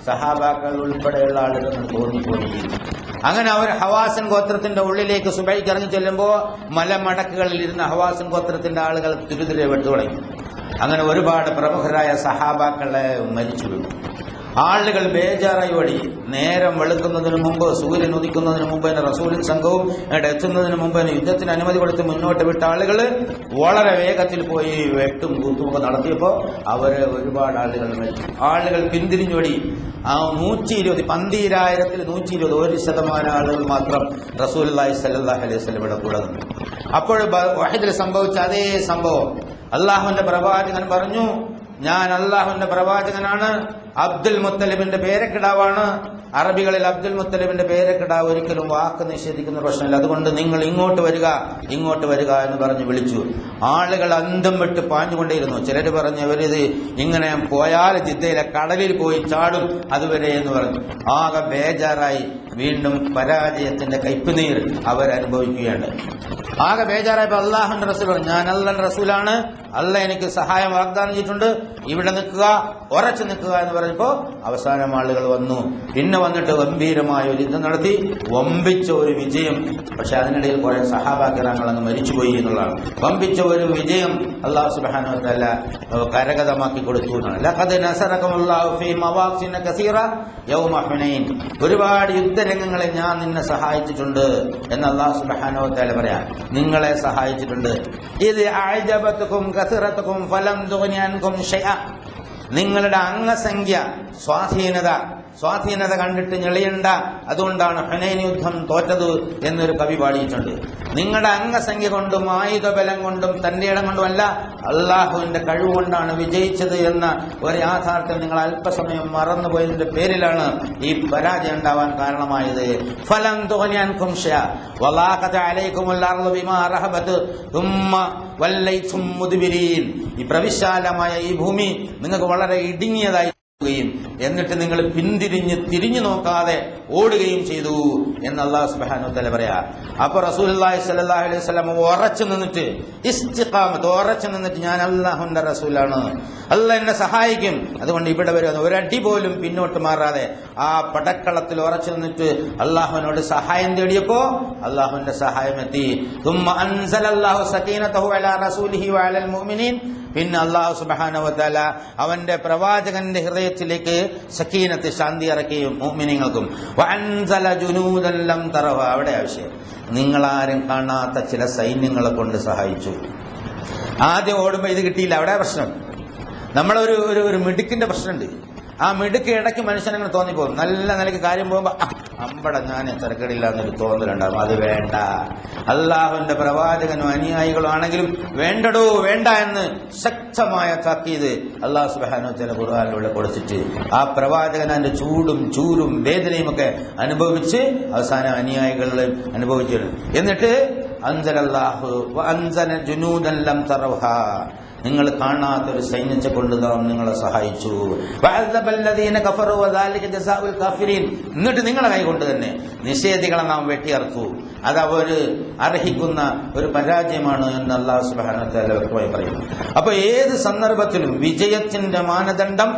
സഹാബാക്കൾ ഉൾപ്പെടെയുള്ള ആളുകൾ തോന്നിപ്പോയി. അങ്ങനെ അവർ ഹവാസിൻ ഗോത്രത്തിന്റെ ഉള്ളിലേക്ക് സുബൈക്ക് ഇറങ്ങി ചെല്ലുമ്പോൾ മലമടക്കുകളിൽ ഇരുന്ന ഹവാസിൻ ഗോത്രത്തിന്റെ ആളുകൾ തിരുതിരെ വെട്ടുതുടങ്ങി. അങ്ങനെ ഒരുപാട് പ്രമുഖരായ സഹാബാക്കളെ മരിച്ചു വീണു. ആളുകൾ ബേജാറായി ഓടി. നേരം വെളുക്കുന്നതിന് മുമ്പ്, സൂര്യൻ ഉദിക്കുന്നതിന് മുമ്പ് തന്നെ റസൂലും സംഘവും എത്തുന്നതിന് മുമ്പ് തന്നെ യുദ്ധത്തിന് അനുമതി കൊടുത്ത് മുന്നോട്ട് വിട്ട ആളുകൾ വളരെ വേഗത്തിൽ പോയി വെട്ടും കൂത്തുമൊക്കെ നടത്തിയപ്പോൾ അവര് ഒരുപാട് ആളുകൾ മരിച്ചു. ആളുകൾ പിന്തിരിഞ്ഞോടി. ആ 120 12,000-ൽ 120 1% ആളുകൾ മാത്രം റസൂലുള്ളാഹി സ്വല്ലല്ലാഹു അലൈഹി വസല്ലമയുടെ കൂടെ നിന്നു. അപ്പോൾ ഉഹദിൽ സംഭവിച്ച അതേ സംഭവം അള്ളാഹുവിന്റെ പ്രവാചകൻ പറഞ്ഞു, ഞാൻ അള്ളാഹുവിന്റെ പ്രവാചകനാണ്, അബ്ദുൽ മുത്തലിബിന്റെ പേരക്കിടാവാണ്. അറബികളിൽ അബ്ദുൽ മുത്തലിബിന്റെ പേരക്കിടാവ് ഒരിക്കലും വാക്ക് നിഷേധിക്കുന്ന പ്രശ്നമില്ല. അതുകൊണ്ട് നിങ്ങൾ ഇങ്ങോട്ട് വരിക, ഇങ്ങോട്ട് വരിക എന്ന് പറഞ്ഞ് വിളിച്ചു. ആളുകൾ അന്തം വിട്ട് പാഞ്ഞുകൊണ്ടേയിരുന്നു. ചിലർ പറഞ്ഞു അവരിത് ഇങ്ങനെ പോയാൽ ജിദ്ദയിലെ കടലിൽ പോയി ചാടും അതുവരെ എന്ന് പറഞ്ഞു. ആകെ ബേജാറായി. വീണ്ടും പരാജയത്തിന്റെ കയ്പുനീർ അവരനുഭവിക്കുകയാണ്. ആകെ ബേജാറായപ്പോ അള്ളാഹുന്റെ റസൂൽ പറഞ്ഞു, ഞാൻ അള്ളാഹുന്റെ റസൂലാണ്, അള്ളാഹ് എനിക്ക് സഹായം വാഗ്ദാനം ചെയ്തിട്ടുണ്ട്, ഇവിടെ നിൽക്കുക, ഉറച്ചു നിൽക്കുക എന്ന് പറഞ്ഞപ്പോ അവസാനം ആളുകൾ വന്നു. പിന്നെ വന്നിട്ട് ഗംഭീരമായ ഒരു യുദ്ധം നടത്തി, വമ്പിച്ച ഒരു വിജയം. പക്ഷെ അതിനിടയിൽ കുറെ സഹാബാക്കിറാങ്ങൾ അങ്ങ് മരിച്ചുപോയി എന്നുള്ളതാണ്. വമ്പിച്ച ഒരു വിജയം അല്ലാഹു സുബ്ഹാനഹു വ തആല കരഗതമാക്കി കൊടുത്തു എന്നാണ്. ലഖദ് നസറകമുല്ലാഹു ഫീ മവാഖിന കസീറ യൗമ ഹുനൈൻ. ഒരുപാട് യുദ്ധരംഗങ്ങളിൽ ഞാൻ നിന്നെ സഹായിച്ചിട്ടുണ്ട് എന്ന് അല്ലാഹു സുബ്ഹാനഹു വ തആല പറയാം. നിങ്ങളെ സഹായിച്ചിട്ടുണ്ട്. ഇത് അഅജബതുകും കസറതുകും ഫലം തുഗ്നി അൻകും ഷൈഅ. നിങ്ങളുടെ അംഗസംഖ്യ സ്വാധീനത കണ്ടിട്ട് ഞെളിയണ്ട, അതുകൊണ്ടാണ് ഹുനൈൻ യുദ്ധം തോറ്റത് എന്നൊരു കവി പാടിയിട്ടുണ്ട്. നിങ്ങളുടെ അംഗസംഖ്യ കൊണ്ടും ആയുധബലം കൊണ്ടും തന്റെ ഇടം കൊണ്ടുമല്ല, അള്ളാഹുവിന്റെ കഴിവുകൊണ്ടാണ് വിജയിച്ചത് എന്ന ഒരു യാഥാർത്ഥ്യം നിങ്ങൾ അല്പസമയം മറന്നുപോയതിന്റെ പേരിലാണ് ഈ പരാജയം ഉണ്ടാവാൻ കാരണമായത്. ഫലം തുഗ്നിഅൻകും ഷൈഅ വലാഖത അലൈകുമുൽ അർളു ബിമാ റഹബത് തുമ്മ വല്ലൈതും മുദ്ബിരീൻ. ഈ പ്രവിശാലമായ ഈ ഭൂമി നിങ്ങൾക്ക് വളരെ ഇടുങ്ങിയതായി എന്നിട്ട് നിങ്ങൾ തിരിഞ്ഞു നോക്കാതെ ഓടുകയും ചെയ്തു എന്ന് അല്ലാഹു സുബ്ഹാനഹു വ തആല പറയാ. അപ്പൊ റസൂലുള്ളാഹി സ്വല്ലല്ലാഹു അലൈഹി വസല്ലം ഉറച്ചു നിന്നിട്ട് ഞാൻ അല്ലാഹുവിന്റെ റസൂലാണ്, അല്ലാഹ് എന്നെ സഹായിക്കും, അതുകൊണ്ട് ഇവിടെ വരുന്ന ഒരടി പോലും പിന്നോട്ട് മാറാതെ ആ പടക്കളത്തിൽ ഉറച്ചു നിന്നിട്ട് അല്ലാഹുവിനോട് സഹായം തേടിയപ്പോ അല്ലാഹുവിന്റെ സഹായം എത്തി. തുമ്മ അൻസലല്ലാഹു സകീനതഹു അലാ റസൂലിഹി വഅലൽ മുഅ്മിനീൻ. പിന്നെ അല്ലാഹു സുബ്ഹാനഹു വ തആല അവന്റെ പ്രവാചകന്റെ ഹൃദയത്തിലേക്ക് സക്കീനത്ത്, ശാന്തി ഇറക്കുകയും മുഅ്മിനീങ്ങൾക്കും വഅൻസല ജുനൂദൻ ലം തറഹ. അവിടെ ആവശ്യം നിങ്ങളാരും കാണാത്ത ചില സൈന്യങ്ങളെ കൊണ്ട് സഹായിച്ചു. ആദ്യം ഓടുമ്പോൾ ഇത് കിട്ടിയില്ല, അവിടെ പ്രശ്നം. നമ്മളൊരു മിടുക്കിന്റെ പ്രശ്നമുണ്ട്. ആ മിടുക്ക് ഇടയ്ക്ക് മനുഷ്യനങ്ങനെ തോന്നിപ്പോകും. നല്ല നിലയ്ക്ക് കാര്യം പോകുമ്പോ അമ്പടെ ഞാൻ തിരക്കടില്ല എന്നൊരു തോന്നലുണ്ടാകും. അത് വേണ്ട. അള്ളാഹുവിന്റെ പ്രവാചകനും അനുയായികളും ആണെങ്കിലും വേണ്ടടോ വേണ്ട എന്ന് ശക്തമായ താക്കീത് അല്ലാഹു സുബ്ഹാനഹു വ തആല ഖുർആനിലൂടെ കൊടുത്തിട്ട് ആ പ്രവാചകൻ അതിന്റെ ചൂരും വേദനയും ഒക്കെ അനുഭവിച്ച് അവസാനം അനുയായികളെ അനുഭവിച്ചു. എന്നിട്ട് അൻസലല്ലാഹു വഅൻസല ജുനൂദൻ ലം തറൗഹാ. നിങ്ങൾ കാണാത്തൊരു സൈന്യത്തെ കൊണ്ട് നാം നിങ്ങളെ സഹായിച്ചു. എന്നിട്ട് നിങ്ങളെ കൈകൊണ്ട് തന്നെ നിഷേധികളെ നാം വെട്ടിയർത്തു. അത് അവർ അർഹിക്കുന്ന ഒരു പരാജയമാണ് എന്ന് അല്ലാഹു സുബ്ഹാനഹു വ തആല വ്യക്തമായി പറയുന്നു. അപ്പൊ ഏത് സന്ദർഭത്തിലും വിജയത്തിന്റെ മാനദണ്ഡം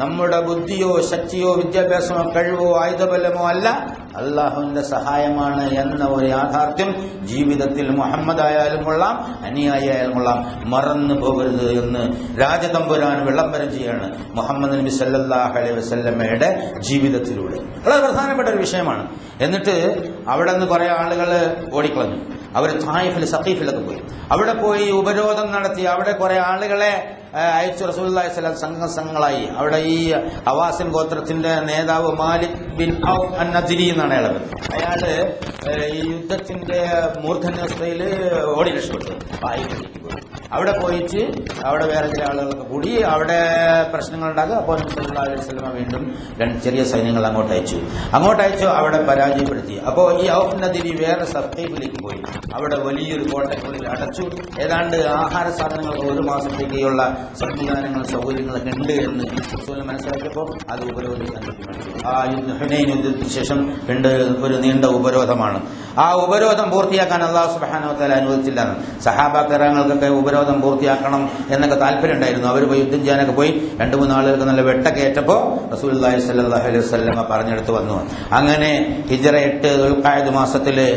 നമ്മുടെ ബുദ്ധിയോ ശക്തിയോ വിദ്യാഭ്യാസമോ കഴിവോ ആയുധബലമോ അല്ല, അള്ളാഹുവിന്റെ സഹായമാണ് എന്ന ഒരു യാഥാർത്ഥ്യം ജീവിതത്തിൽ മുഹമ്മദ് ആയാലും കൊള്ളാം, അനുയായി ആയാലും കൊള്ളാം, മറന്നു പോകരുത് എന്ന് രാജതമ്പുരാൻ വിളംബരം ചെയ്യാണ് മുഹമ്മദ് നബി സല്ലല്ലാഹു അലൈഹി വസല്ലമയുടെ ജീവിതത്തിലൂടെ. വളരെ പ്രധാനപ്പെട്ട ഒരു വിഷയമാണ്. എന്നിട്ട് അവിടെ നിന്ന് കുറെ ആളുകൾ ഓടിക്കളഞ്ഞു. അവർ തായിഫിൽ സഖീഫിലൊക്കെ പോയി. അവിടെ പോയി ഉപരോധം നടത്തി. അവിടെ കുറെ ആളുകളെ അയച്ചു റസൂലുള്ളാഹി സ്വല്ലല്ലാഹു അലൈഹി വസല്ലം സംഘങ്ങളായി. അവിടെ ഈ ഹവാസിൻ ഗോത്രത്തിന്റെ നേതാവ് മാലിക് ബിൻ ഔഫ് അൻ-നജ്രി എന്നാണ് അയാൾ. അയാള് ഈ യുദ്ധത്തിന്റെ മൂർധന്യാവസ്ഥയിൽ ഓടി രക്ഷപ്പെട്ടു. അവിടെ പോയിട്ട് അവിടെ വേറെ ചില ആളുകളൊക്കെ കൂടി അവിടെ പ്രശ്നങ്ങൾ ഉണ്ടാകുക. അപ്പോൾ നബി സല്ലല്ലാഹു അലൈഹി വസല്ലം വീണ്ടും രണ്ട് ചെറിയ സൈന്യങ്ങൾ അങ്ങോട്ട് അയച്ചു. അവിടെ പരാജയപ്പെടുത്തി. അപ്പോൾ ഈ ഔഫ് നദിരി വേറെ സഖീഫിലേക്ക് പോയി. അവിടെ വലിയൊരു കോട്ടയ്ക്കുള്ളിൽ അടച്ചു. ഏതാണ്ട് ആഹാര സാധനങ്ങൾക്ക് ഒരു മാസത്തേക്കുള്ള സംവിധാനങ്ങളും സൗകര്യങ്ങളൊക്കെ ഉണ്ട് എന്ന് റസൂൽ മനസ്സിലാക്കിയപ്പോൾ അത് ഉപരോധിക്കാൻ പറ്റി. ആ ഹുനൈൻ യുദ്ധത്തിന് ശേഷം ഒരു നീണ്ട ഉപരോധമാണ്. ആ ഉപരോധം പൂർത്തിയാക്കാൻ അല്ലാഹു സുബ്ഹാനഹു വ തആല അനുവദിച്ചില്ലെന്ന്. സഹാബാക്കറങ്ങൾക്കൊക്കെ ഉപരോധം പൂർത്തിയാക്കണം എന്നൊക്കെ താല്പര്യം ഉണ്ടായിരുന്നു. അവർ പോയി യുദ്ധം ചെയ്യാനൊക്കെ പോയി. 2-3 ആളുകൾക്ക് നല്ല വെട്ടക്കേറ്റപ്പോൾ റസൂലുള്ളാഹി സ്വല്ലല്ലാഹു അലൈഹി വസല്ലം പറഞ്ഞെടുത്ത് വന്നു. അങ്ങനെ ഹിജ്റ 8 ദുൽഖഅദ് മാസത്തില്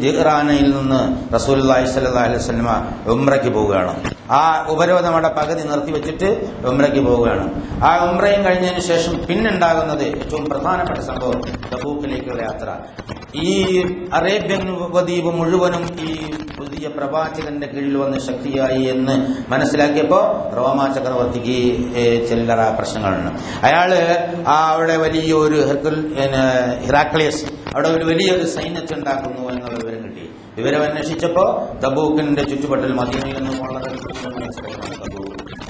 ജിറാനയിൽ നിന്ന് റസൂലുള്ളാഹി സ്വല്ലല്ലാഹു അലൈഹി വസല്ലം ഉംറയ്ക്ക് പോവുകയാണ്. ആ ഉപരോധം അവിടെ പകുതി നിർത്തിവെച്ചിട്ട് ഉംറയ്ക്ക് പോവുകയാണ്. ആ ഉംറയും കഴിഞ്ഞതിന് ശേഷം പിന്നുണ്ടാകുന്നത് ഏറ്റവും പ്രധാനപ്പെട്ട സംഭവം തബൂക്കിലേക്കുള്ള യാത്ര. ഈ അറേബ്യൻ ഉപദ്വീപ് മുഴുവനും ഈ പുതിയ പ്രവാചകന്റെ കീഴിൽ വന്ന് ശക്തിയായി എന്ന് മനസ്സിലാക്കിയപ്പോൾ റോമാ ചക്രവർത്തിക്ക് ചില്ലറ പ്രശ്നങ്ങളുണ്ട്. അയാള് അവിടെ വലിയൊരു ഹിറാക്ലിയസ് അവിടെ ഒരു വലിയൊരു സൈന്യത്തെ ഉണ്ടാക്കുന്നു എന്നുള്ള വിവരം കിട്ടി. വിവരം അന്വേഷിച്ചപ്പോൾ തബൂക്കിന്റെ ചുറ്റുവട്ടൽ മദീനയിൽ നിന്നും വളരെ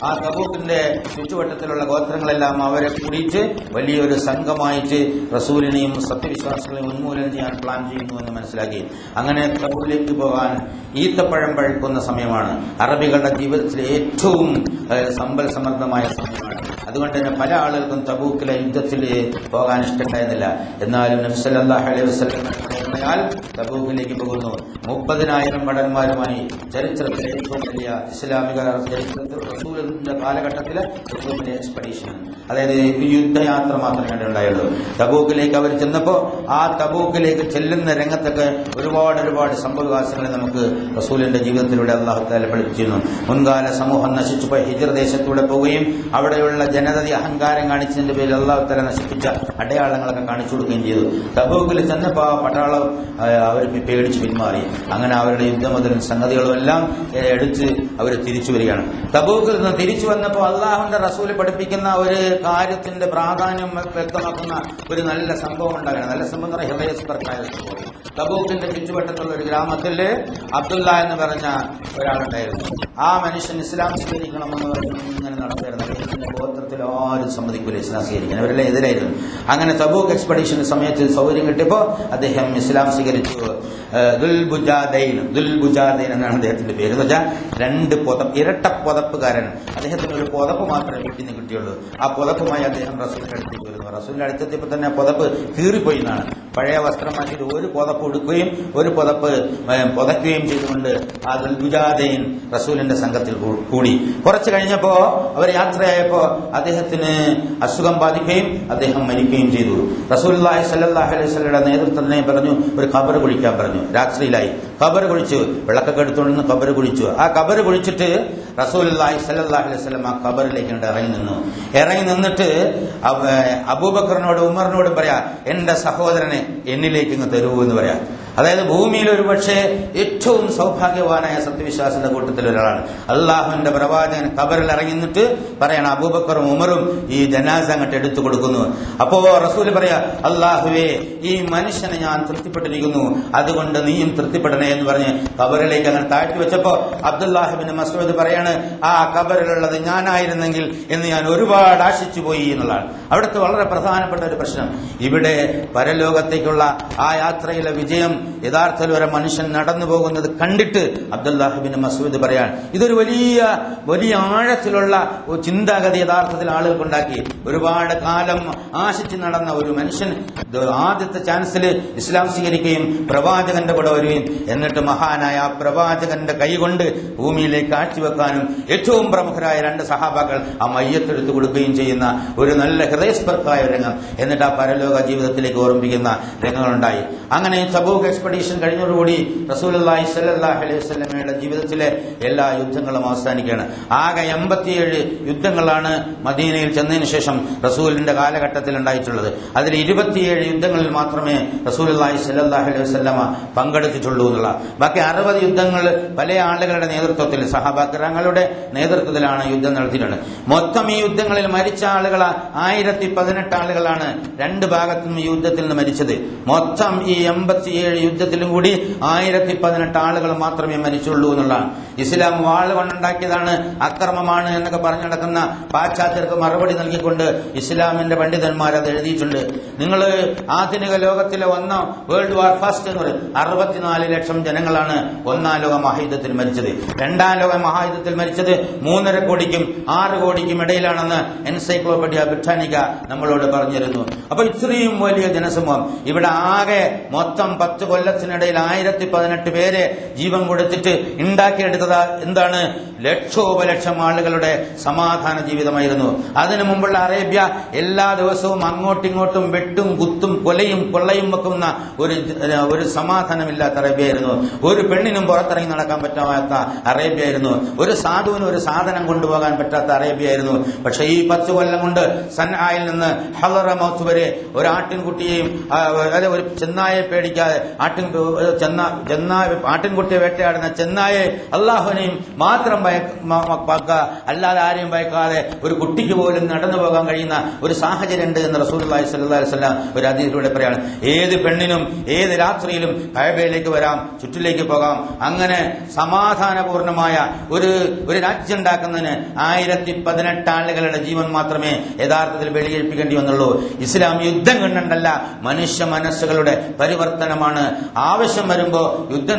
ആ തബൂക്കിന്റെ ചുറ്റുവട്ടത്തിലുള്ള ഗോത്രങ്ങളെല്ലാം അവരെ കൂടിയിട്ട് വലിയൊരു സംഘമായിട്ട് റസൂലിനെയും സത്യവിശ്വാസികളെയും ഉന്മൂലനം ചെയ്യാൻ പ്ലാൻ ചെയ്യുന്നു എന്ന് മനസ്സിലാക്കി. അങ്ങനെ തബൂക്കിലേക്ക് പോകാൻ ഈത്തപ്പഴം പഴുക്കുന്ന സമയമാണ്. അറബികളുടെ ജീവിതത്തിലെ ഏറ്റവും സമ്പൽ സമൃദ്ധമായ സമയമാണ്. അതുകൊണ്ട് തന്നെ പല ആളുകൾക്കും തബൂക്കിലെ യുദ്ധത്തിൽ പോകാൻ ഇഷ്ടമുണ്ടായിരുന്നില്ല. എന്നാലും നബി സല്ലല്ലാഹു അലൈഹി വസല്ലം തബൂക്കിലേക്ക് പോകുന്നു. 30,000 ഭടന്മാരുമായി ചരിത്രത്തിലെ ഏറ്റവും വലിയ ഇസ്ലാമിക ചരിത്രത്തിൽ റസൂലിന്റെ കാലഘട്ടത്തിലെ ഏറ്റവും വലിയ എക്സ്പെഡീഷൻ, അതായത് യുദ്ധയാത്ര മാത്രമേ ഉണ്ടായുള്ളൂ. തബൂക്കിലേക്ക് അവർ ചെന്നപ്പോൾ ആ തബൂക്കിലേക്ക് ചെല്ലുന്ന രംഗത്തൊക്കെ ഒരുപാട് സംഭവവികാസങ്ങളെ നമുക്ക് റസൂലിന്റെ ജീവിതത്തിലൂടെ അല്ലാഹു തആല പഠിപ്പിച്ചിരുന്നു. മുൻകാല സമൂഹം നശിച്ചുപോയി ഹിജ്റ ദേശത്തൂടെ പോവുകയും അവിടെയുള്ള ജനതയെ അഹങ്കാരം കാണിച്ചതിന്റെ പേരിൽ അല്ലാഹു തആല നശിപ്പിച്ച അടയാളങ്ങളൊക്കെ കാണിച്ചു കൊടുക്കുകയും ചെയ്തു. തബൂക്കിൽ ചെന്നപ്പോൾ ആ പട്ടാളം അവർ പേടിച്ച് പിന്മാറി. അങ്ങനെ അവരുടെ യുദ്ധമുതലും സംഗതികളും എല്ലാം എടുത്ത് അവർ തിരിച്ചു വരികയാണ്. തബൂക്കിൽ നിന്ന് തിരിച്ചു വന്നപ്പോൾ അള്ളാഹുവിന്റെ റസൂല് പഠിപ്പിക്കുന്ന ഒരു കാര്യത്തിന്റെ പ്രാധാന്യം വ്യക്തമാക്കുന്ന ഒരു നല്ല സംഭവം ഉണ്ടാകണം. നല്ല സംഭവം എന്ന് പറഞ്ഞാൽ ഹൃദയസ്പർശമായ സംഭവം. തബൂക്കിന്റെ ചുറ്റുവട്ടത്തുള്ള ഒരു ഗ്രാമത്തിൽ അബ്ദുല്ല എന്ന് പറഞ്ഞ ഒരാളുണ്ടായിരുന്നു. ആ മനുഷ്യൻ ഇസ്ലാം സ്വീകരിക്കണമെന്ന് പറഞ്ഞ് ഇങ്ങനെ നടത്തിയിരുന്നു. അദ്ദേഹത്തിന്റെ ഗോത്രത്തിൽ ആരും സമ്മതിക്കില്ല ഇസ്ലാം സ്വീകരിക്കാൻ, അവരെല്ലാം എതിരായിരുന്നു. അങ്ങനെ തബൂക്ക് എക്സ്പെഡീഷൻ സമയത്ത് സൗകര്യം കിട്ടിയപ്പോൾ അദ്ദേഹം ഇസ്ലാം സ്വീകരിച്ചു. ദുൽബുജാദൈൻ എന്നാണ് അദ്ദേഹത്തിന്റെ പേര്. എന്ന് വെച്ചാൽ 2 ഇരട്ട പുതപ്പുകാരൻ. അദ്ദേഹത്തിന് ഒരു പുതപ്പ് മാത്രമേ വീട്ടിൽ നിന്ന് കിട്ടിയുള്ളൂ. ആ പുതപ്പുമായി അദ്ദേഹം റസൂലിന്റെ അടുത്തേക്ക് വരുന്നു. റസൂലിന്റെ അടുത്തെത്തിയപ്പോൾ തന്നെ പുതപ്പ് കീറിപ്പോയി എന്നാണ്. പഴയ വസ്ത്രം മാറ്റിയിട്ട് ഒരു പുതപ്പ് ഉടുക്കുകയും ഒരു പുതപ്പ് പുതയ്ക്കുകയും ചെയ്തുകൊണ്ട് ആ ദുൽബുജാദൈൻ റസൂലിന്റെ സംഘത്തിൽ കൂടി. കുറച്ച് കഴിഞ്ഞപ്പോ അവർ യാത്രയായപ്പോ അദ്ദേഹത്തിന് അസുഖം ബാധിക്കുകയും അദ്ദേഹം മരിക്കുകയും ചെയ്തു. റസൂലുള്ളാഹി സ്വല്ലല്ലാഹു അലൈഹി വസല്ലമയുടെ നേതൃത്വത്തിനെ പറഞ്ഞു ഒരു ഖബർ കുഴിക്കാൻ പറഞ്ഞു. രാത്രിയിലായി ഖബർ കുഴിച്ചു. വിളക്കൊക്കെ എടുത്തുകൊണ്ട് ഖബർ കുഴിച്ചു. ആ ഖബർ കുഴിച്ചിട്ട് റസൂലുള്ളാഹി സ്വല്ലല്ലാഹു അലൈഹി വസല്ലം ആ ഖബറിലേക്ക് ഇറങ്ങി നിന്നിട്ട് അബൂബക്കറിനോട് ഉമറിനോട് പറയാ, എന്റെ സഹോദരനെ എന്നിലേക്ക് ഇങ്ങ് തരൂ എന്ന് പറയാം. അതായത് ഭൂമിയിൽ ഒരു പക്ഷേ ഏറ്റവും സൗഭാഗ്യവാനായ സത്യവിശ്വാസിന്റെ കൂട്ടത്തിൽ ഒരാളാണ്. അള്ളാഹുവിന്റെ പ്രവാചകൻ ഖബറിൽ ഇറങ്ങി നിന്നിട്ട് പറയണം അബൂബക്കറും ഉമറും ഈ ജനാസ അങ്ങോട്ട് എടുത്തു കൊടുക്കുന്നു. അപ്പോ റസൂൽ പറയാ, അള്ളാഹുവേ ഈ മനുഷ്യനെ ഞാൻ തൃപ്തിപ്പെട്ടിരിക്കുന്നു, അതുകൊണ്ട് നീയും തൃപ്തിപ്പെടണേ എന്ന് പറഞ്ഞ് ഖബറിലേക്ക് അങ്ങനെ താഴ്ത്തി വെച്ചപ്പോ അബ്ദുല്ലാഹിബ്നു മസ്ഊദ് പറയാണ്, ആ ഖബറിലുള്ളത് ഞാനായിരുന്നെങ്കിൽ എന്ന് ഞാൻ ഒരുപാട് ആശിച്ചു പോയി എന്നുള്ളതാണ്. അവിടുത്തെ വളരെ പ്രധാനപ്പെട്ട ഒരു പ്രശ്നം. ഇവിടെ പരലോകത്തേക്കുള്ള ആ യാത്രയിലെ വിജയം യഥാർത്ഥത്തിൽ ഒരു മനുഷ്യൻ നടന്നു പോകുന്നത് കണ്ടിട്ട് അബ്ദുല്ലാഹ് ഇബ്നു മസ്ഊദ് പറയാണ്, ഇതൊരു വലിയ ആഴത്തിലുള്ള ചിന്താഗതി യഥാർത്ഥത്തിൽ ആളുകൾക്കുണ്ടാക്കി. ഒരുപാട് കാലം ആശിച്ച് നടന്ന ഒരു മനുഷ്യൻ ആദ്യത്തെ ചാൻസിൽ ഇസ്ലാം സ്വീകരിക്കുകയും പ്രവാചകന്റെ കൂടെ വരികയും എന്നിട്ട് മഹാനായ ആ പ്രവാചകന്റെ കൈകൊണ്ട് ഭൂമിയിലേക്ക് കാഴ്ചവെക്കാനും ഏറ്റവും പ്രമുഖരായ 2 സഹാബാക്കൾ ആ മയ്യത്തെടുത്ത് കൊടുക്കുകയും ചെയ്യുന്ന ഒരു നല്ല ഹൃദയസ്പർക്കായ രംഗം, എന്നിട്ട് ആ പരലോക ജീവിതത്തിലേക്ക് ഓർമ്മിപ്പിക്കുന്ന രംഗങ്ങളുണ്ടായി. അങ്ങനെ തബൂക്ക് എക്സ്പെഡീഷൻ കഴിഞ്ഞതോടുകൂടി റസൂലുള്ളാഹി സ്വല്ലല്ലാഹു അലൈഹി വസല്ലമയുടെ ജീവിതത്തിലെ എല്ലാ യുദ്ധങ്ങളും അവസാനിക്കുകയാണ്. ആകെ 87 യുദ്ധങ്ങളാണ് മദീനയിൽ ചെന്നതിന് ശേഷം റസൂലിന്റെ കാലഘട്ടത്തിൽ ഉണ്ടായിട്ടുള്ളത്. അതിൽ 27 യുദ്ധങ്ങളിൽ മാത്രമേ റസൂലുള്ളാഹി സ്വല്ലല്ലാഹു അലൈഹി വസല്ലമ പങ്കെടുത്തിട്ടുള്ളൂ എന്നുള്ള. ബാക്കി 60 യുദ്ധങ്ങൾ പല ആളുകളുടെ നേതൃത്വത്തിൽ, സഹാബാക്കളുടെ നേതൃത്വത്തിലാണ് യുദ്ധം നടത്തിയിട്ടുള്ളത്. മൊത്തം ഈ യുദ്ധങ്ങളിൽ മരിച്ച ആളുകൾ 1018 ആളുകളാണ് 2 ഭാഗത്തും ഈ യുദ്ധത്തിൽ നിന്ന് മരിച്ചത്. മൊത്തം ഈ 87 യുദ്ധത്തിലും കൂടി 1018 ആളുകൾ മാത്രമേ മരിച്ചുള്ളൂ എന്നുള്ളതാണ്. ഇസ്ലാം വാൾ കൊണ്ടുണ്ടാക്കിയതാണ്, അക്രമമാണ് എന്നൊക്കെ പറഞ്ഞു നടക്കുന്ന പാശ്ചാത്യർക്ക് മറുപടി നൽകിക്കൊണ്ട് ഇസ്ലാമിന്റെ പണ്ഡിതന്മാർ അത് എഴുതിയിട്ടുണ്ട്. നിങ്ങൾ ആധുനിക ലോകത്തിലെ വേൾഡ് വാർ ഫസ്റ്റ് എന്ന് പറയും, 64 ലക്ഷം ജനങ്ങളാണ് 1-ാം ലോക മഹായുദ്ധത്തിൽ മരിച്ചത്. 2-ാം ലോക മഹായുദ്ധത്തിൽ മരിച്ചത് 3.5 കോടിക്കും 6 കോടിക്കും ഇടയിലാണെന്ന് എൻസൈക്ലോപീഡിയ ബ്രിട്ടാനിക്ക നമ്മളോട് പറഞ്ഞിരുന്നു. അപ്പൊ ഇത്രയും വലിയ ജനസമൂഹം ഇവിടെ ആകെ മൊത്തം 10 കൊല്ലത്തിനിടയിൽ 1018 പേരെ ജീവൻ കൊടുത്തിട്ട് ഉണ്ടാക്കിയെടുത്തത് എന്താണ്? ലക്ഷോപലക്ഷം ആളുകളുടെ സമാധാന ജീവിതമായിരുന്നു. അതിനു മുമ്പുള്ള അറേബ്യ എല്ലാ ദിവസവും അങ്ങോട്ടിങ്ങോട്ടും വെട്ടും കുത്തും കൊലയും കൊള്ളയും വെക്കുന്ന ഒരു സമാധാനമില്ലാത്ത അറേബ്യയായിരുന്നു. ഒരു പെണ്ണിനും പുറത്തിറങ്ങി നടക്കാൻ പറ്റാത്ത അറേബ്യയായിരുന്നു. ഒരു സാധുവിന് ഒരു സാധനം കൊണ്ടുപോകാൻ പറ്റാത്ത അറേബ്യയായിരുന്നു. പക്ഷെ ഈ 10 കൊല്ലം കൊണ്ട് സൻആയിൽ നിന്ന് ഹളറമൗത്ത് വരെ ഒരു ആട്ടിൻകുട്ടിയെയും ഒരു ചെന്നായെ പേടിക്കാതെ ആട്ടിൻകുട്ടിയെ വേട്ടയാടുന്ന ചെന്നായെ അള്ളാഹുവിനെയും മാത്രം അല്ലാതെ ആരെയും ഭയക്കാതെ ഒരു കുട്ടിക്ക് പോലും നടന്നു പോകാൻ കഴിയുന്ന ഒരു സാഹചര്യം ഉണ്ട് എന്ന് റസൂലുള്ളാഹി സ്വല്ലല്ലാഹു അലൈഹി വസല്ലം ഒരു ഹദീസിലൂടെ പറയാണ്. ഏത് പെണ്ണിനും ഏത് രാത്രിയിലും കഅബയിലേക്ക് വരാം, ചുറ്റിലേക്ക് പോകാം. അങ്ങനെ സമാധാനപൂർണമായ ഒരു രാജ്യം ഉണ്ടാക്കുന്നതിന് 1018 ആളുകളുടെ ജീവൻ മാത്രമേ യഥാർത്ഥത്തിൽ ബലികഴിപ്പിക്കേണ്ടി വന്നുള്ളൂ. ഇസ്ലാം യുദ്ധം കണ്ടല്ല, മനുഷ്യ മനസ്സുകളുടെ പരിവർത്തനമാണ്. ആവശ്യം വരുമ്പോ യുദ്ധം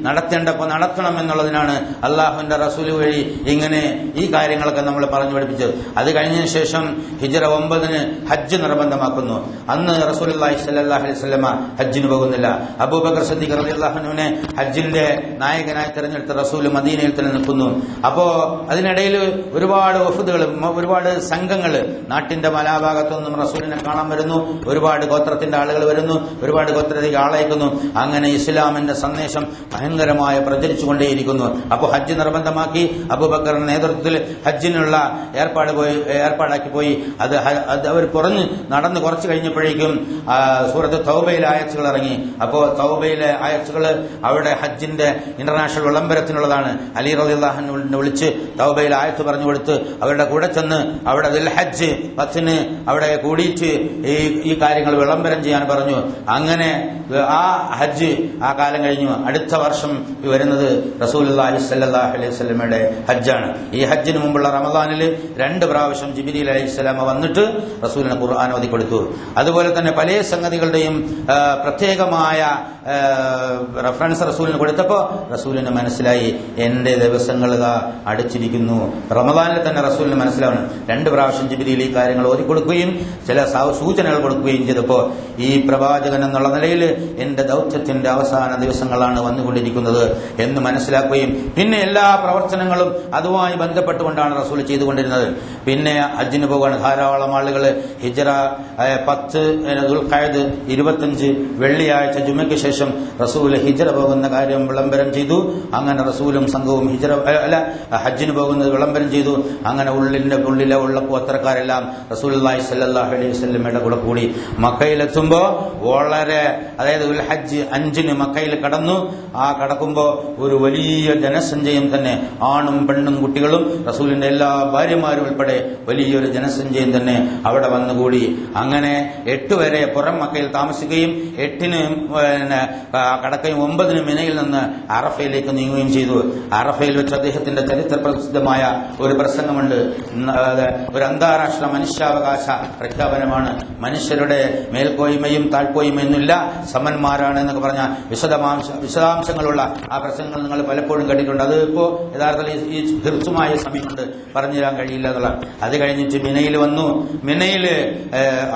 നടത്തേണ്ടപ്പോ നടത്തണം എന്നുള്ളതിനാണ് അള്ളാഹുവിന്റെ റസൂല് വഴി ഇങ്ങനെ ഈ കാര്യങ്ങളൊക്കെ നമ്മൾ പറഞ്ഞു പഠിപ്പിച്ചത്. അത് കഴിഞ്ഞതിന് ശേഷം ഹിജ്റ 9 ഹജ്ജ് നിർബന്ധമാക്കുന്നു. അന്ന് റസൂലുള്ളാഹി സ്വല്ലല്ലാഹു അലൈഹി വസല്ലമ ഹജ്ജിന് പോകുന്നില്ല. അബൂബക്കർ സിദ്ദീഖ് റളിയല്ലാഹു അൻഹുവിനെ ഹജ്ജിന്റെ നായകനായി തെരഞ്ഞെടുത്ത റസൂൽ മദീനയിൽ തന്നെ നിൽക്കുന്നു. അപ്പോ അതിനിടയിൽ ഒരുപാട് വഫുദുകൾ, ഒരുപാട് സംഘങ്ങൾ നാട്ടിന്റെ മലാഭാഗത്തുനിന്നും റസൂലിനെ കാണാൻ വരുന്നു. ഒരുപാട് ഗോത്രത്തിന്റെ ആളുകൾ വരുന്നു, ഒരുപാട് ഗോത്രത്തിലേക്ക് ആളയക്കുന്നു. അങ്ങനെ ഇസ്ലാമിന്റെ സന്ദേശം ഭയങ്കരമായ പ്രചരിച്ചുകൊണ്ടേയിരിക്കുന്നു. അപ്പോൾ ഹജ്ജ് നിർബന്ധമാക്കി. അബൂബക്കറിന്റെ നേതൃത്വത്തിൽ ഹജ്ജിനുള്ള ഏർപ്പാടാക്കി പോയി. അത് അവർ നടന്ന് കുറച്ച് കഴിഞ്ഞപ്പോഴേക്കും സൂറത്ത് തൗബയിലെ ആയത്തുകൾ ഇറങ്ങി. അപ്പോൾ തൗബയിലെ ആയത്തുകൾ അവിടെ ഹജ്ജിന്റെ ഇന്റർനാഷണൽ വിളംബരത്തിനുള്ളതാണ്. അലി റളിയല്ലാഹു അൻഹുവിനെ വിളിച്ച് തൗബയിലെ ആയത്ത് പറഞ്ഞു കൊടുത്ത് അവരുടെ കൂടെ ചെന്ന് അവിടെ ഹജ്ജ് 10 അവിടെ കൂടിയിട്ട് ഈ കാര്യങ്ങൾ വിളംബരം ചെയ്യാൻ പറഞ്ഞു. അങ്ങനെ ആ ഹജ്ജ് ആ കാലം കഴിഞ്ഞു. അടുത്ത വർഷം വരുന്നത് റസൂലുള്ളാഹി സ്വല്ലല്ലാഹു അലൈഹി വസല്ലമയുടെ ഹജ്ജാണ്. ഈ ഹജ്ജിന് മുമ്പുള്ള റമദാനിൽ 2 പ്രാവശ്യം ജിബ്രീൽ അലൈഹിസ്സലാം വന്നിട്ട് റസൂലിന് ഖുർആൻ ഓതി കൊടുത്തു. അതുപോലെ തന്നെ പല സംഗതികളുടെയും പ്രത്യേകമായ റഫറൻസ് റസൂലിന് കൊടുത്തപ്പോൾ റസൂലിന് മനസ്സിലായി എന്റെ ദിവസങ്ങൾ അടിച്ചിരിക്കുന്നു. റമദാനിൽ തന്നെ റസൂലിന് മനസ്സിലാവണം. 2 പ്രാവശ്യം ജിബ്രീൽ ഈ കാര്യങ്ങൾ ഓതി കൊടുക്കുകയും ചില സൂചനകൾ കൊടുക്കുകയും ചെയ്തപ്പോൾ ഈ പ്രവാചകൻ എന്നുള്ള നിലയിൽ എന്റെ ദൗത്യത്തിന്റെ അവസാന ദിവസങ്ങളാണ് വന്നുകൊണ്ടിരിക്കുന്നത് എന്ന് മനസ്സിലാക്കുകയും പിന്നെ എല്ലാ പ്രവർത്തനങ്ങളും അതുമായി ബന്ധപ്പെട്ടുകൊണ്ടാണ് റസൂൽ ചെയ്തുകൊണ്ടിരുന്നത്. പിന്നെ ഹജ്ജിന് പോകാൻ ധാരാളം ആളുകൾ ഹിജ്റ 10 ദുൽഖഅദ് 25 വെള്ളിയാഴ്ച ജുമയ്ക്ക് ശേഷം റസൂൽ ഹിജ്റ പോകുന്ന കാര്യം വിളംബരം ചെയ്തു. അങ്ങനെ റസൂലും സംഘവും ഹജ്ജിന് പോകുന്നത് വിളംബരം ചെയ്തു. അങ്ങനെ ഉള്ളിലെ ഗോത്രക്കാരെല്ലാം റസൂലുള്ളാഹി സ്വല്ലല്ലാഹു അലൈഹി വസല്ലമയുടെ കൂടെ കൂടി മക്കയിലെത്തുമ്പോൾ അതായത് ഉൽ ഹജ്ജ് 5 മക്കയിൽ കടന്നു. ആ കടക്കുമ്പോൾ ഒരു വലിയ ജനസഞ്ചയം തന്നെ, ആണും പെണ്ണും കുട്ടികളും റസൂലിന്റെ എല്ലാ ഭാര്യമാരും ഉൾപ്പെടെ വലിയൊരു ജനസഞ്ചയം തന്നെ അവിടെ വന്നുകൂടി. അങ്ങനെ 8 വരെ പുറം മക്കയിൽ താമസിക്കുകയും 8 കടക്കുകയും 9 മിനയിൽ നിന്ന് അറഫയിലേക്ക് നീങ്ങുകയും ചെയ്തു. അറഫയിൽ വെച്ച് അദ്ദേഹത്തിന്റെ ചരിത്ര പ്രസിദ്ധമായ ഒരു പ്രസംഗമുണ്ട്. ഒരു അന്താരാഷ്ട്ര മനുഷ്യാവകാശ പ്രഖ്യാപനമാണ്. മനുഷ്യരുടെ മേൽക്കോയ്മയും താഴ്ക്കോയ്മയൊന്നുമില്ല, സമന്മാർ മഹാന്മാരാണ് എന്നൊക്കെ പറഞ്ഞ വിശദാംശങ്ങളുള്ള ആ പ്രസംഗങ്ങൾ നിങ്ങൾ പലപ്പോഴും കേട്ടിട്ടുണ്ട്. അത് ഇപ്പോൾ യഥാർത്ഥത്തിൽ ഈ ഹൃസ്വമായ സമയം കൊണ്ട് പറഞ്ഞു തരാൻ കഴിയില്ല എന്നുള്ള. അത് കഴിഞ്ഞിട്ട് മിനയിൽ വന്നു. മിനയിൽ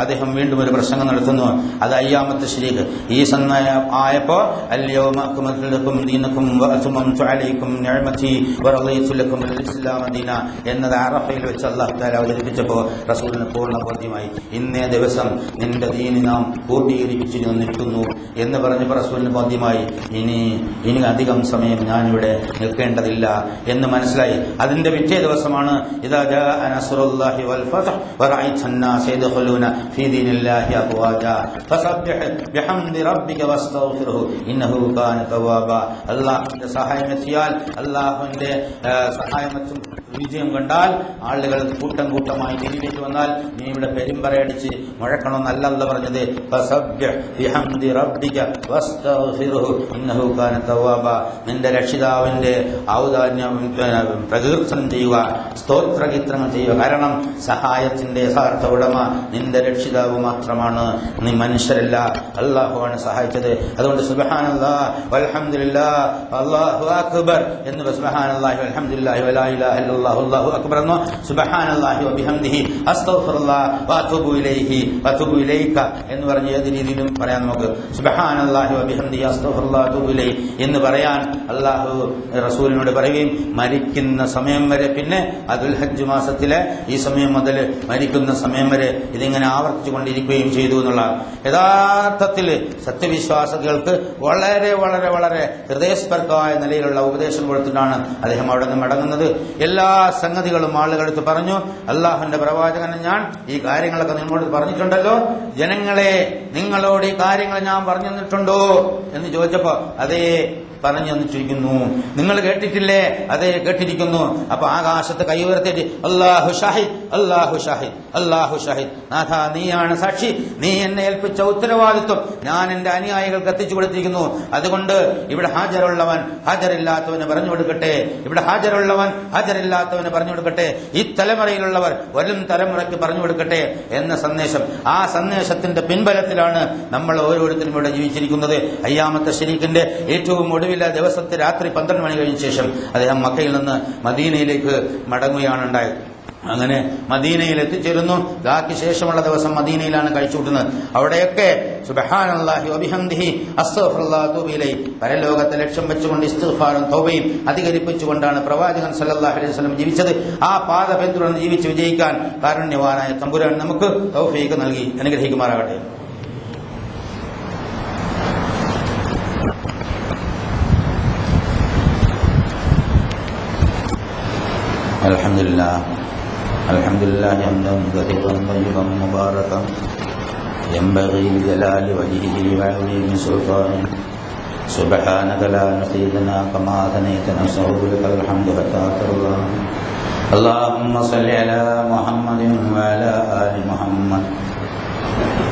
അദ്ദേഹം വീണ്ടും ഒരു പ്രസംഗം നടത്തുന്നു. അത് അയ്യാമത്തെ ശരീഖ്. ഈ സമയം ആയപ്പോ അൽയൗമ അക്മൽതു ലക്കും ദീനക്കും വഅത്മംതു അലൈക്കും നിഅമതി വറളീതു ലക്കും അൽ-ഇസ്ലാമ ദീന എന്നത് അറഫയിൽ വെച്ച് അല്ലാഹു തആല അവതരിപ്പിച്ചപ്പോൾ റസൂലിന് പൂർണ്ണ ബോധ്യമായി. ഇന്നേ ദിവസം നിന്റെ ദീനി നാം പൂർത്തീകരിപ്പിച്ചു നിൽക്കുന്നു എന്ന് പറഞ്ഞപ്പോൾ റസൂലിന് ബോധ്യമായി. ഇനി അധികം സമയം ഞാനിവിടെ നിൽക്കേണ്ടതില്ല എന്ന് മനസ്സിലായി. അതിന്റെ പിറ്റേ ദിവസമാണ് ഇദാ ജാഅ നസ്റുല്ലാഹി വൽ ഫത്ഹ് വറഅയ്ത അന്നാസ യദ്ഖുലൂന ഫീ ദീനില്ലാഹി അഫ്വാജാ ഫസബ്ബിഹ് ബിഹംദി റബ്ബിക വസ്തഗ്ഫിർഹു ഇന്നഹു കാന തവ്വാബാ. അല്ലാഹുവിന്റെ സഹായം എത്തിയാൽ, അല്ലാഹുവിന്റെ സഹായത്തും വിജയം കണ്ടാൽ, ആളുകൾ കൂട്ടം കൂട്ടമായി ദീനിലേക്ക് വന്നാൽ നീ ഇവിടെ പെരുമ്പറയടിച്ച് മുഴക്കണമെന്നല്ല അല്ലാഹു പറഞ്ഞത്. ഫസബ്ബിഹ് ബിഹംദി റബ്ബിക വസ്തഗ്ഫിർഹു ഇന്നഹു കാന തവ്വാബാ. നിന്റെ രക്ഷിതാവിന്റെ ഔദാര്യം പ്രകീർത്തനം ചെയ്യുക, സ്തോത്രഗീത്രങ്ങൾ ചെയ്യുക. കാരണം സഹായത്തിന്റെ യഥാർത്ഥ ഉടമ നിന്റെ രക്ഷിതാവ് മാത്രമാണ്, നീ മനുഷ്യരല്ല. അല്ലാഹുവാണ് സഹായിച്ചത്. അതുകൊണ്ട് സുബ്ഹാനല്ലാഹ് വൽഹംദുലില്ലാഹ് അല്ലാഹു അക്ബർ എന്ന് സുബ്ഹാനല്ലാഹി വൽഹംദുലില്ലാഹി വലാ ഇലാഹ ഇല്ലല്ലാഹു അല്ലാഹു അക്ബർ എന്നോ സുബ്ഹാനല്ലാഹി വബിഹംദിഹി അസ്തഗ്ഫിറുല്ലാഹ് വഅതൂബു ഇലൈഹി വഅതൂബു ഇലൈക എന്ന് പറഞ്ഞ ഏത് രീതിയിലും പറയാൻ നമുക്ക്. സുബ്ഹാനല്ലാഹി വബിഹംദിഹി അസ്തഗ്ഫിറുല്ലാഹ് വഅതൂബു ഇലൈഹി എന്ന് പറയാൻ അല്ലാഹു റസൂലിനോട് പറയുകയും മരിക്കുന്ന സമയം വരെ, പിന്നെ ദുൽ ഹജ്ജ് മാസത്തിലെ ഈ സമയം മുതൽ മരിക്കുന്ന സമയം വരെ ഇതിങ്ങനെ ആവർത്തിച്ചു കൊണ്ടിരിക്കുകയും ചെയ്തു എന്നുള്ള യഥാർത്ഥത്തിൽ സത്യവിശ്വാസികൾക്ക് വളരെ വളരെ വളരെ ഹൃദയസ്പർശമായ നിലയിലുള്ള ഉപദേശം കൊടുത്തിട്ടാണ് അദ്ദേഹം അവിടെ നിന്ന് മടങ്ങുന്നത്. എല്ലാ സംഗതികളും ആളുകളെടുത്ത് പറഞ്ഞു. അള്ളാഹുവിന്റെ പ്രവാചകന് ഞാൻ ഈ കാര്യങ്ങളൊക്കെ നിങ്ങളോട് പറഞ്ഞിട്ടുണ്ടല്ലോ, ജനങ്ങളെ നിങ്ങളോട് ഈ കാര്യങ്ങൾ ഞാൻ പറഞ്ഞു തന്നിട്ടുണ്ടോ എന്ന് ചോദിച്ചപ്പോ അതേ പറഞ്ഞു തന്നിട്ടിരിക്കുന്നു. നിങ്ങൾ കേട്ടിട്ടില്ലേ? അതേ കേട്ടിരിക്കുന്നു. അപ്പൊ ആകാശത്ത് കൈ ഉയർത്തിയിട്ട് അല്ലാഹു ഷാഹിദ് അല്ലാഹു ഷാഹിദ് അല്ലാഹു ഷാഹിദ്, നാഥ നീയാണ് സാക്ഷി, നീ എന്നെ ഏൽപ്പിച്ച ഉത്തരവാദിത്വം ഞാൻ എന്റെ അനുയായികൾക്ക് എത്തിച്ചു കൊടുത്തിരിക്കുന്നു. അതുകൊണ്ട് ഇവിടെ ഹാജരുള്ളവൻ ഹാജരില്ലാത്തവന് പറഞ്ഞു കൊടുക്കട്ടെ, ഇവിടെ ഹാജരുള്ളവൻ ഹാജരില്ലാത്തവന് പറഞ്ഞു കൊടുക്കട്ടെ, ഈ തലമുറയിലുള്ളവർ വരും തലമുറയ്ക്ക് പറഞ്ഞു കൊടുക്കട്ടെ എന്ന സന്ദേശം. ആ സന്ദേശത്തിന്റെ പിൻബലത്തിലാണ് നമ്മൾ ഓരോരുത്തരും ഇവിടെ ജീവിച്ചിരിക്കുന്നത്. അയ്യാമത്തെ ശരീഖിന്റെ ഏറ്റവും ഒടുവിലെ ദിവസത്തെ രാത്രി 12 മണി കഴിഞ്ഞ ശേഷം അദ്ദേഹം മക്കയിൽ നിന്ന് മദീനയിലേക്ക് മടങ്ങുകയാണ് ഉണ്ടായത്. അങ്ങനെ മദീനയിൽ എത്തിച്ചേരുന്നു. ബാക്കി ശേഷമുള്ള ദിവസം മദീനയിലാണ് കഴിച്ചുകൂട്ടുന്നത്. അവിടെയൊക്കെ സുബ്ഹാനല്ലാഹി വബിഹംദിഹി അസ്തഗ്ഫിറുല്ലാഹ് വഅതൂബു ഇലൈഹി പരലോകത്തെ ലക്ഷ്യം വെച്ചുകൊണ്ട് ഇസ്തിഗ്ഫാറും തൗബയും അധികരിപ്പിച്ചുകൊണ്ടാണ് പ്രവാചകൻ സല്ലല്ലാഹു അലൈഹി വസല്ലം ജീവിച്ചത്. ആ പാത പിന്തുടർന്ന് ജീവിച്ച് വിജയിക്കാൻ കാരുണ്യവാനായ തമ്പുരാൻ നമുക്ക് തൗഫീഖ് നൽകി അനുഗ്രഹിക്കുമാറാകട്ടെ. അൽഹംദുലില്ലാഹി ഹംദൻ കതീറൻ തയ്യിബൻ മുബാറകൻ യൻബഗി ലിജലാലി വജ്ഹിഹി വഅളീമി സുൽത്താനിഹി സുബ്ഹാനക ലാ നഖീദനാ കമാ തനൈതന സൗബുകൽ ഹംദു ഹത്താ തർളാ. അല്ലാഹുമ്മ സ്വല്ലി അലാ മുഹമ്മദിൻ വഅലാ ആലി മുഹമ്മദ്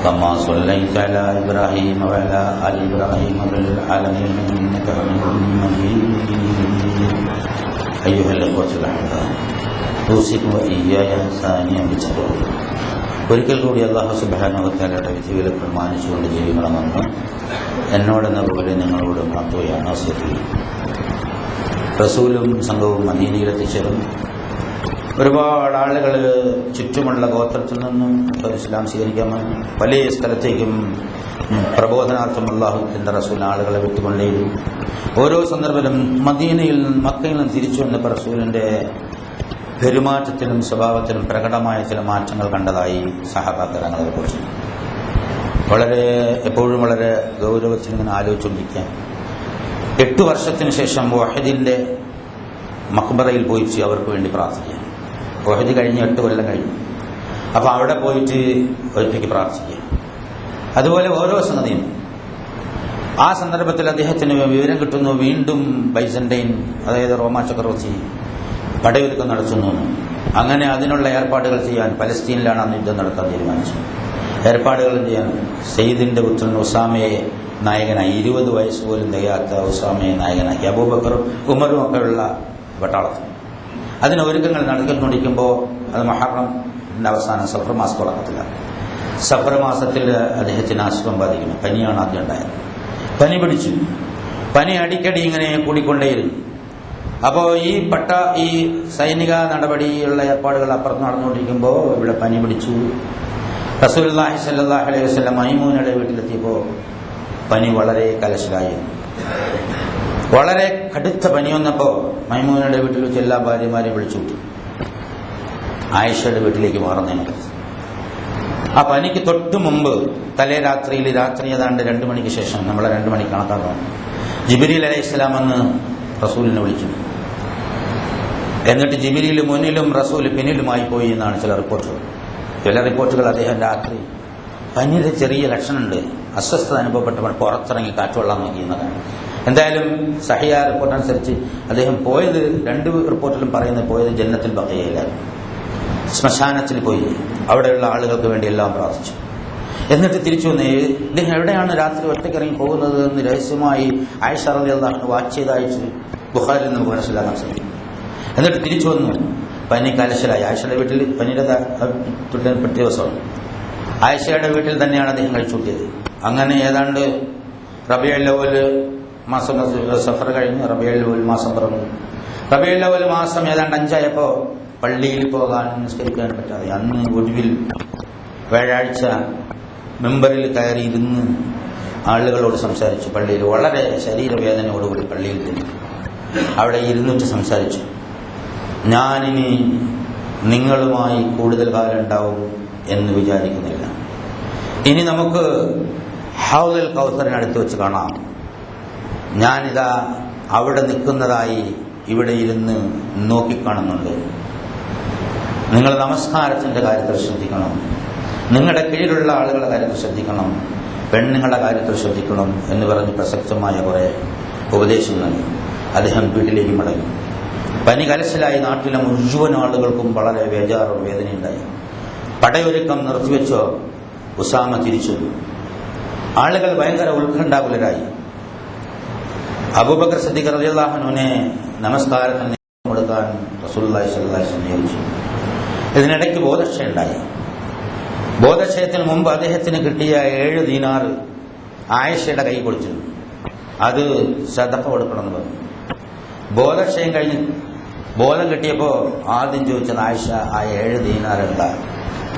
കമാ സ്വല്ലൈത അലാ ഇബ്രാഹീമ വഅലാ ആലി ഇബ്രാഹീമ ഫിൽ ആലമീൻ ഇന്നക ഹമീദും മജീദ്. അയ്യുഹൽ ഇഖ്വത്തുൽ അഹ്ബാബ് ഒരിക്കൽ കൂടി അല്ലാഹു സുബ്ഹാനഹു വ തആലയുടെ വിധികളെ പ്രമാണിച്ചുകൊണ്ട് ജീവിക്കണമെന്ന് എന്നോടെന്ന പോലെ നിങ്ങളോട് ഉണർത്തുകയാണ് വസിയത്ത്. റസൂലും സംഘവും മദീനയിലെത്തിച്ചേർന്നു. ഒരുപാട് ആളുകൾ ചുറ്റുമുള്ള ഗോത്രത്തിൽ നിന്നും ഇസ്ലാം സ്വീകരിക്കാൻ പല സ്ഥലത്തേക്കും പ്രബോധനാർത്ഥം അല്ലാഹുവിന്റെ റസൂൽ ആളുകളെ വിട്ടുകൊണ്ടേയിരുന്നു. ഓരോ സന്ദർഭത്തിലും മക്കയിൽ നിന്ന് തിരിച്ചു വന്നപ്പോൾ റസൂലിന്റെ പെരുമാറ്റത്തിലും സ്വഭാവത്തിലും പ്രകടമായ ചില മാറ്റങ്ങൾ കണ്ടതായി സഹാബാക്കളെ കുറിച്ച് എപ്പോഴും വളരെ ഗൗരവത്തിൽ ഇങ്ങനെ ആലോചിച്ചുകൊണ്ടിരിക്കാൻ. 8 വർഷത്തിന് ശേഷം വഹദിന്റെ മഖ്ബറയിൽ പോയിട്ട് അവർക്ക് വേണ്ടി പ്രാർത്ഥിക്കാം. വഹദ് കഴിഞ്ഞ് 8 കൊല്ലം കഴിഞ്ഞു. അപ്പൊ അവിടെ പോയിട്ട് ഒറ്റയ്ക്ക് പ്രാർത്ഥിക്കാം. അതുപോലെ ഓരോ സംഗതിയും. ആ സന്ദർഭത്തിൽ അദ്ദേഹത്തിന് വിവരം കിട്ടുന്നു, വീണ്ടും ബൈസന്റൈൻ അതായത് റോമാ ചക്രവർത്തി പടയൊരുക്കം നടത്തുന്നു. അങ്ങനെ അതിനുള്ള ഏർപ്പാടുകൾ ചെയ്യാൻ പലസ്തീനിലാണ് അന്ന് യുദ്ധം നടത്താൻ തീരുമാനിച്ചു. ഏർപ്പാടുകൾ ചെയ്യാൻ സെയ്ദിന്റെ പുത്രൻ ഉസാമയെ നായകനായി, 20 വയസ്സ് പോലും തികയാത്ത ഉസാമയെ നായകനാക്കി അബൂബക്കറും ഉമറും ഒക്കെ ഉള്ള പട്ടാളത്തിൽ അതിന് ഒരുക്കങ്ങൾ നടത്തിക്കൊണ്ടിരിക്കുമ്പോൾ അത് മുഹറമിന്റെ അവസാനം സഫർ മാസം തുടക്കത്തിലാണ്. സഫർ മാസത്തിൽ അദ്ദേഹത്തിന് അസുഖം ബാധിക്കുന്നു. പനിയാണ് ആദ്യം ഉണ്ടായത്. പനി പിടിച്ചു. പനി അടിക്കടി ഇങ്ങനെ കൂടിക്കൊണ്ടേയിരുന്നു. അപ്പോൾ ഈ സൈനിക നടപടിയുള്ള ഏർപ്പാടുകൾ അപ്പുറത്ത് നടന്നുകൊണ്ടിരിക്കുമ്പോൾ ഇവിടെ പനി പിടിച്ചു. റസൂലുള്ളാഹി സ്വല്ലല്ലാഹു അലൈഹി വസല്ലം മൈമൂനയുടെ വീട്ടിലെത്തിയപ്പോൾ പനി വളരെ കലശലായി. വളരെ കടുത്ത പനി വന്നപ്പോൾ മൈമൂനയുടെ വീട്ടിൽ വെച്ച് എല്ലാ ഭാര്യമാരെയും വിളിച്ചു കൂട്ടി ആയിഷയുടെ വീട്ടിലേക്ക് മാറുന്നതിന്. ആ പനിക്ക് തൊട്ടു മുമ്പ് രാത്രി ഏതാണ്ട് 2 മണിക്ക് ശേഷം, നമ്മളെ 2 മണിക്ക് കണക്കാക്കാം, ജിബ്രീൽ അലൈഹിസ്സലാം വന്ന് റസൂലിനെ വിളിച്ചു. എന്നിട്ട് ജിബ്രീൽ മുന്നിലും റസൂൽ പിന്നിലുമായി പോയി എന്നാണ് ചില റിപ്പോർട്ടുകൾ. അദ്ദേഹം രാത്രി പനിയുടെ ചെറിയ ലക്ഷണമുണ്ട്, അസ്വസ്ഥത അനുഭവപ്പെട്ടപ്പോൾ പുറത്തിറങ്ങി കാറ്റുകൊള്ളാൻ നോക്കിയെന്നതാണ്. എന്തായാലും സഹിയ റിപ്പോർട്ട് അനുസരിച്ച് അദ്ദേഹം പോയത്, 2 റിപ്പോർട്ടിലും പറയുന്നത് പോയത് ജന്നത്തുൽ ബഖീഅയിലായിരുന്നു. ശ്മശാനത്തിൽ പോയി അവിടെയുള്ള ആളുകൾക്ക് വേണ്ടി എല്ലാം പ്രാർത്ഥിച്ചു. എന്നിട്ട് തിരിച്ചു വന്ന് ഇദ്ദേഹം എവിടെയാണ് രാത്രി ഒറ്റയ്ക്കിറങ്ങി പോകുന്നത് എന്ന് രഹസ്യമായി ആയിഷ റളിയല്ലാഹു അൻഹ വാച്ച് ചെയ്തയച്ച് ബുഖാരിയിൽ നമുക്ക് മനസ്സിലാക്കാൻ സാധിക്കും. എന്നിട്ട് തിരിച്ചു വന്നു. പനി കലശലായി. ആയിഷയുടെ വീട്ടിൽ പനിയുടെ പ്രത്യേക ദിവസമാണ്. ആയിഷയുടെ വീട്ടിൽ തന്നെയാണ് അദ്ദേഹം കഴിച്ചുകൂട്ടിയത്. അങ്ങനെ ഏതാണ്ട് റബീഉൽ അവ്വൽ മാസം, സഫർ കഴിഞ്ഞ് റബീഉൽ അവ്വൽ മാസം പിറന്നു. റബീഉൽ അവ്വൽ മാസം ഏതാണ്ട് 5 പള്ളിയിൽ പോകാൻ, നിസ്കരിക്കാൻ പറ്റാതെ അന്ന് ഒടുവിൽ വ്യാഴാഴ്ച മെമ്പറിൽ കയറിയിരുന്ന് ആളുകളോട് സംസാരിച്ചു. പള്ളിയിൽ വളരെ ശരീരവേദനയോടുകൂടി പള്ളിയിൽ തന്നെ അവിടെ ഇരുന്നിട്ട് സംസാരിച്ചു. ഞാനിനി നിങ്ങളുമായി കൂടുതൽ കാലം ഉണ്ടാവും എന്ന് വിചാരിക്കുന്നില്ല. ഇനി നമുക്ക് ഹൗദുൽ കൗസറിനടുത്ത് വെച്ച് കാണാം. ഞാനിതാ അവിടെ നിൽക്കുന്നതായി ഇവിടെ ഇരുന്ന് നോക്കിക്കാണുന്നുണ്ട്. നിങ്ങൾ നമസ്കാരത്തിന്റെ കാര്യത്തിൽ ശ്രദ്ധിക്കണം, നിങ്ങളുടെ കീഴിലുള്ള ആളുകളുടെ കാര്യത്തിൽ ശ്രദ്ധിക്കണം, പെണ്ണുങ്ങളുടെ കാര്യത്തിൽ ശ്രദ്ധിക്കണം എന്ന് പറഞ്ഞ് പ്രസക്തമായ കുറെ ഉപദേശം നൽകി. അദ്ദേഹം വീട്ടിലേക്ക് മടങ്ങി. പനി കലശലായി. നാട്ടിലെ മുഴുവൻ ആളുകൾക്കും വളരെ ബേജാറും വേദനയുണ്ടായി. പടയൊരുക്കം നിർത്തിവെച്ചോ ഉസാമ തിരിച്ചു. ആളുകൾ ഭയങ്കര ഉത്കണ്ഠാകുലരായി. അബൂബക്കർ സിദ്ദീഖ് റളിയല്ലാഹു അൻഹുവിനെ നമസ്കാരത്തിന് കൊടുക്കാൻ റസൂലുള്ളാഹി സ്വല്ലല്ലാഹു അലൈഹി വസല്ലം നിയോഗിച്ചു. ഇതിനിടയ്ക്ക് ബോധക്ഷയുണ്ടായി. ബോധക്ഷയത്തിന് മുമ്പ് അദ്ദേഹത്തിന് കിട്ടിയ 7 ദീനാർ ആയിഷയുടെ കൈ കൊടുത്തിരുന്നു. അത് സദഖ കൊടുക്കണമെന്ന് പറഞ്ഞു. ബോധക്ഷയം കഴിഞ്ഞ് ബോധം കിട്ടിയപ്പോൾ ആദ്യം ചോദിച്ചത് ആയിഷ, ആ 7 ദീനാർ എന്താ?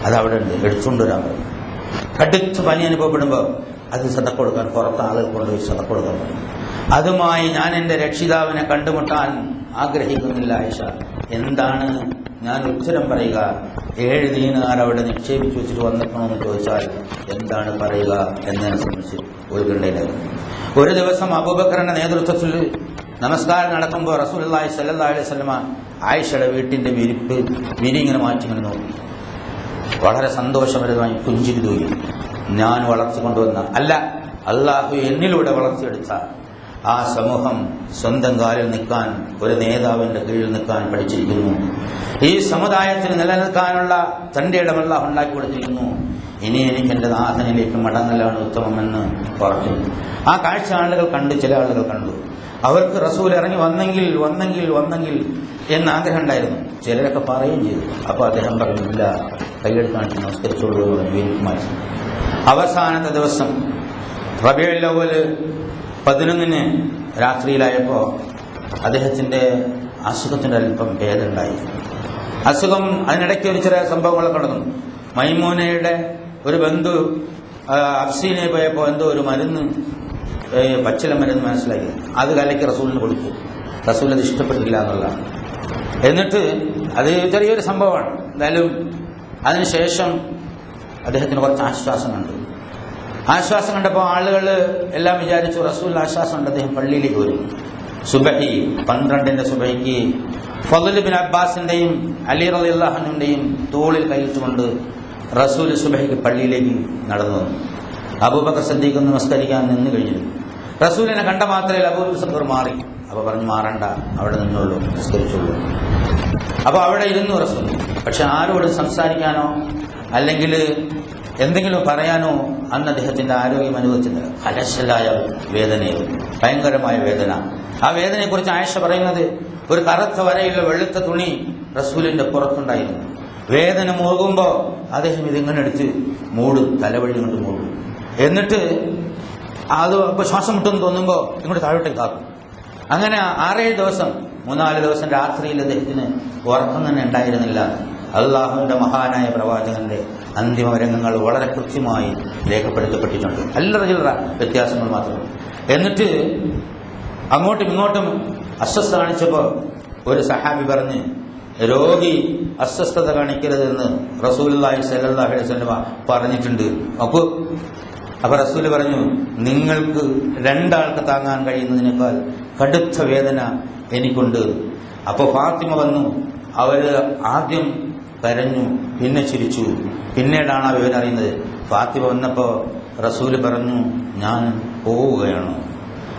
അതവിടെ ഉണ്ട്, എടുത്തുകൊണ്ടുവരാൻ പറഞ്ഞു. കടുത്ത് പനി അനുഭവപ്പെടുമ്പോൾ അത് സദഖ കൊടുക്കാൻ, പുറത്ത് ആളുകൾ കൊണ്ടുപോയി സദഖ കൊടുക്കാൻ പറഞ്ഞു. അതുമായി ഞാൻ എൻ്റെ രക്ഷിതാവിനെ കണ്ടുമുട്ടാൻ ആഗ്രഹിക്കുന്നില്ല ആയിഷ. എന്താണ് ഞാൻ ഉത്തരം പറയുക? 7 ദീനാർ അവിടെ നിക്ഷേപിച്ചു വെച്ചിട്ട് വന്നിക്കണമെന്ന് ചോദിച്ചാൽ എന്താണ് പറയുക എന്നതിനെ സംബന്ധിച്ച് ഉത്കണ്ഠയിലായിരുന്നു. ഒരു ദിവസം അബൂബക്കറിന്റെ നേതൃത്വത്തിൽ നമസ്കാരം നടക്കുമ്പോൾ റസൂലുള്ളാഹി സ്വല്ലല്ലാഹു അലൈഹി വസല്ലമ ആയിഷയുടെ വീട്ടിന്റെ വിരി ഇങ്ങനെ മാറ്റിങ്ങനെ നോക്കി. വളരെ സന്തോഷപരമായി പുഞ്ചിരി തൂകി. ഞാൻ വളർത്തിക്കൊണ്ടുവന്ന അല്ല, അള്ളാഹു എന്നിലൂടെ വളർത്തിയെടുത്ത ആ സമൂഹം സ്വന്തം കാലിൽ നിൽക്കാൻ, ഒരു നേതാവിന്റെ കീഴിൽ നിൽക്കാൻ പഠിച്ചിരിക്കുന്നു. ഈ സമുദായത്തിന് നിലനിൽക്കാനുള്ള തന്റെ ഇടം അല്ലാഹു ഉണ്ടാക്കി കൊടുത്തിരിക്കുന്നു. ഇനി എനിക്ക് എന്റെ നാഥനിലേക്ക് മടങ്ങലാണ് ഉത്തമമെന്ന് പറഞ്ഞു. ആ കാഴ്ച ആളുകൾ കണ്ടു. ചില ആളുകൾ കണ്ടു. അവർക്ക് റസൂൽ ഇറങ്ങി വന്നെങ്കിൽ എന്ന് ആഗ്രഹം ഉണ്ടായിരുന്നു. ചിലരൊക്കെ പറയുകയും ചെയ്തു. അപ്പൊ അദ്ദേഹം പറഞ്ഞില്ല, കൈയെടുക്കാൻ നമസ്കരിച്ചോളൂ എന്ന് പറഞ്ഞു. മാറ്റി. അവസാനത്തെ ദിവസം റബീഉൽ അവ്വൽ 11 രാത്രിയിലായപ്പോൾ അദ്ദേഹത്തിന്റെ അസുഖത്തിന്റെ അല്പം ഭേദമുണ്ടായി. അസുഖം അതിനിടയ്ക്ക് ഒരു ചെറിയ സംഭവങ്ങളൊക്കെ നടന്നു. മൈമൂനയുടെ ഒരു ബന്ധു അഫ്സീനെ പോയപ്പോൾ എന്തോ ഒരു മരുന്ന്, പച്ചില മരുന്ന് മനസ്സിലാക്കി. അത് കലയ്ക്ക് റസൂലിന് കൊടുത്തു. റസൂൽ അത് ഇഷ്ടപ്പെട്ടില്ല എന്നുള്ളതാണ്. എന്നിട്ട് അത് ചെറിയൊരു സംഭവമാണ്. എന്തായാലും അതിനുശേഷം അദ്ദേഹത്തിന് കുറച്ച് ആശ്വാസം കണ്ടു. ആശ്വാസം കണ്ടപ്പോൾ ആളുകൾ എല്ലാം വിചാരിച്ചു റസൂലിന് ആശ്വാസമുണ്ട്, അദ്ദേഹം പള്ളിയിലേക്ക് വരും. സുബഹി 12 സുബഹിക്ക് ഫളൽ ബിൻ അബ്ബാസിന്റെയും അലി റളിയല്ലാഹു അൻഹുവിന്റെയും തോളിൽ കൈയിട്ടുകൊണ്ട് റസൂൽ സുബഹിക്ക് പള്ളിയിലേക്ക് നടന്നു വന്നു. അബൂബക്കർ സിദ്ദീഖ് നമസ്കരിക്കാൻ നിന്ന് കഴിഞ്ഞിരുന്നു. റസൂലിനെ കണ്ട മാത്രമേ അബൂബക്കർ മാറി. അപ്പൊ പറഞ്ഞു, മാറണ്ട, അവിടെ നിന്നുള്ളൂ, നമസ്കരിച്ചുള്ളൂ. അപ്പൊ അവിടെ ഇരുന്നു റസൂൽ. പക്ഷെ ആരോട് സംസാരിക്കാനോ അല്ലെങ്കിൽ എന്തെങ്കിലും പറയാനോ അന്ന് അദ്ദേഹത്തിന്റെ ആരോഗ്യം അനുവദിച്ചിരുന്നില്ല. കലശലായ വേദനയായിരുന്നു, ഭയങ്കരമായ വേദന. ആ വേദനയെക്കുറിച്ച് ആയിഷ പറയുന്നത്, ഒരു കറുത്ത വരയുള്ള വെളുത്ത തുണി റസൂലിന്റെ പുറത്തുണ്ടായിരുന്നു. വേദന മുറുകുമ്പോൾ അദ്ദേഹം ഇതിങ്ങനെ എടുത്ത് മൂടും, തലവഴി കൊണ്ട് മൂടും. എന്നിട്ട് അത് ഇപ്പോൾ ശ്വാസം മുട്ടെന്ന് തോന്നുമ്പോൾ ഇങ്ങോട്ട് താഴോട്ടേക്ക് ആക്കും. അങ്ങനെ 6-7 ദിവസം 3-4 ദിവസം രാത്രിയിൽ അദ്ദേഹത്തിന് ഉറക്കം തന്നെ ഉണ്ടായിരുന്നില്ല. അള്ളാഹുവിന്റെ മഹാനായ പ്രവാചകന്റെ അന്തിമ രംഗങ്ങൾ വളരെ കൃത്യമായി രേഖപ്പെടുത്തപ്പെട്ടിട്ടുണ്ട്. അല്ലറ ചില്ലറ വ്യത്യാസങ്ങൾ മാത്രം. എന്നിട്ട് അങ്ങോട്ടും ഇങ്ങോട്ടും അസ്വസ്ഥ കാണിച്ചപ്പോൾ ഒരു സഹാബി പറഞ്ഞ്, രോഗി അസ്വസ്ഥത കാണിക്കരുതെന്ന് റസൂലുള്ളാഹി സ്വല്ലല്ലാഹു അലൈഹി വസല്ലം പറഞ്ഞിട്ടുണ്ട്. അപ്പൊ റസൂൽ പറഞ്ഞു, നിങ്ങൾക്ക് 2 ആൾക്ക് താങ്ങാൻ കഴിയുന്നതിനേക്കാൾ കടുത്ത വേദന എനിക്കുണ്ട്. അപ്പോൾ ഫാത്തിമ വന്നു. അവര് ആദ്യം കരഞ്ഞു, പിന്നെ ചിരിച്ചു. പിന്നീടാണ് ആ വിവരം അറിയുന്നത്. ഫാത്തിമ വന്നപ്പോൾ റസൂല് പറഞ്ഞു, ഞാൻ പോവുകയാണ്.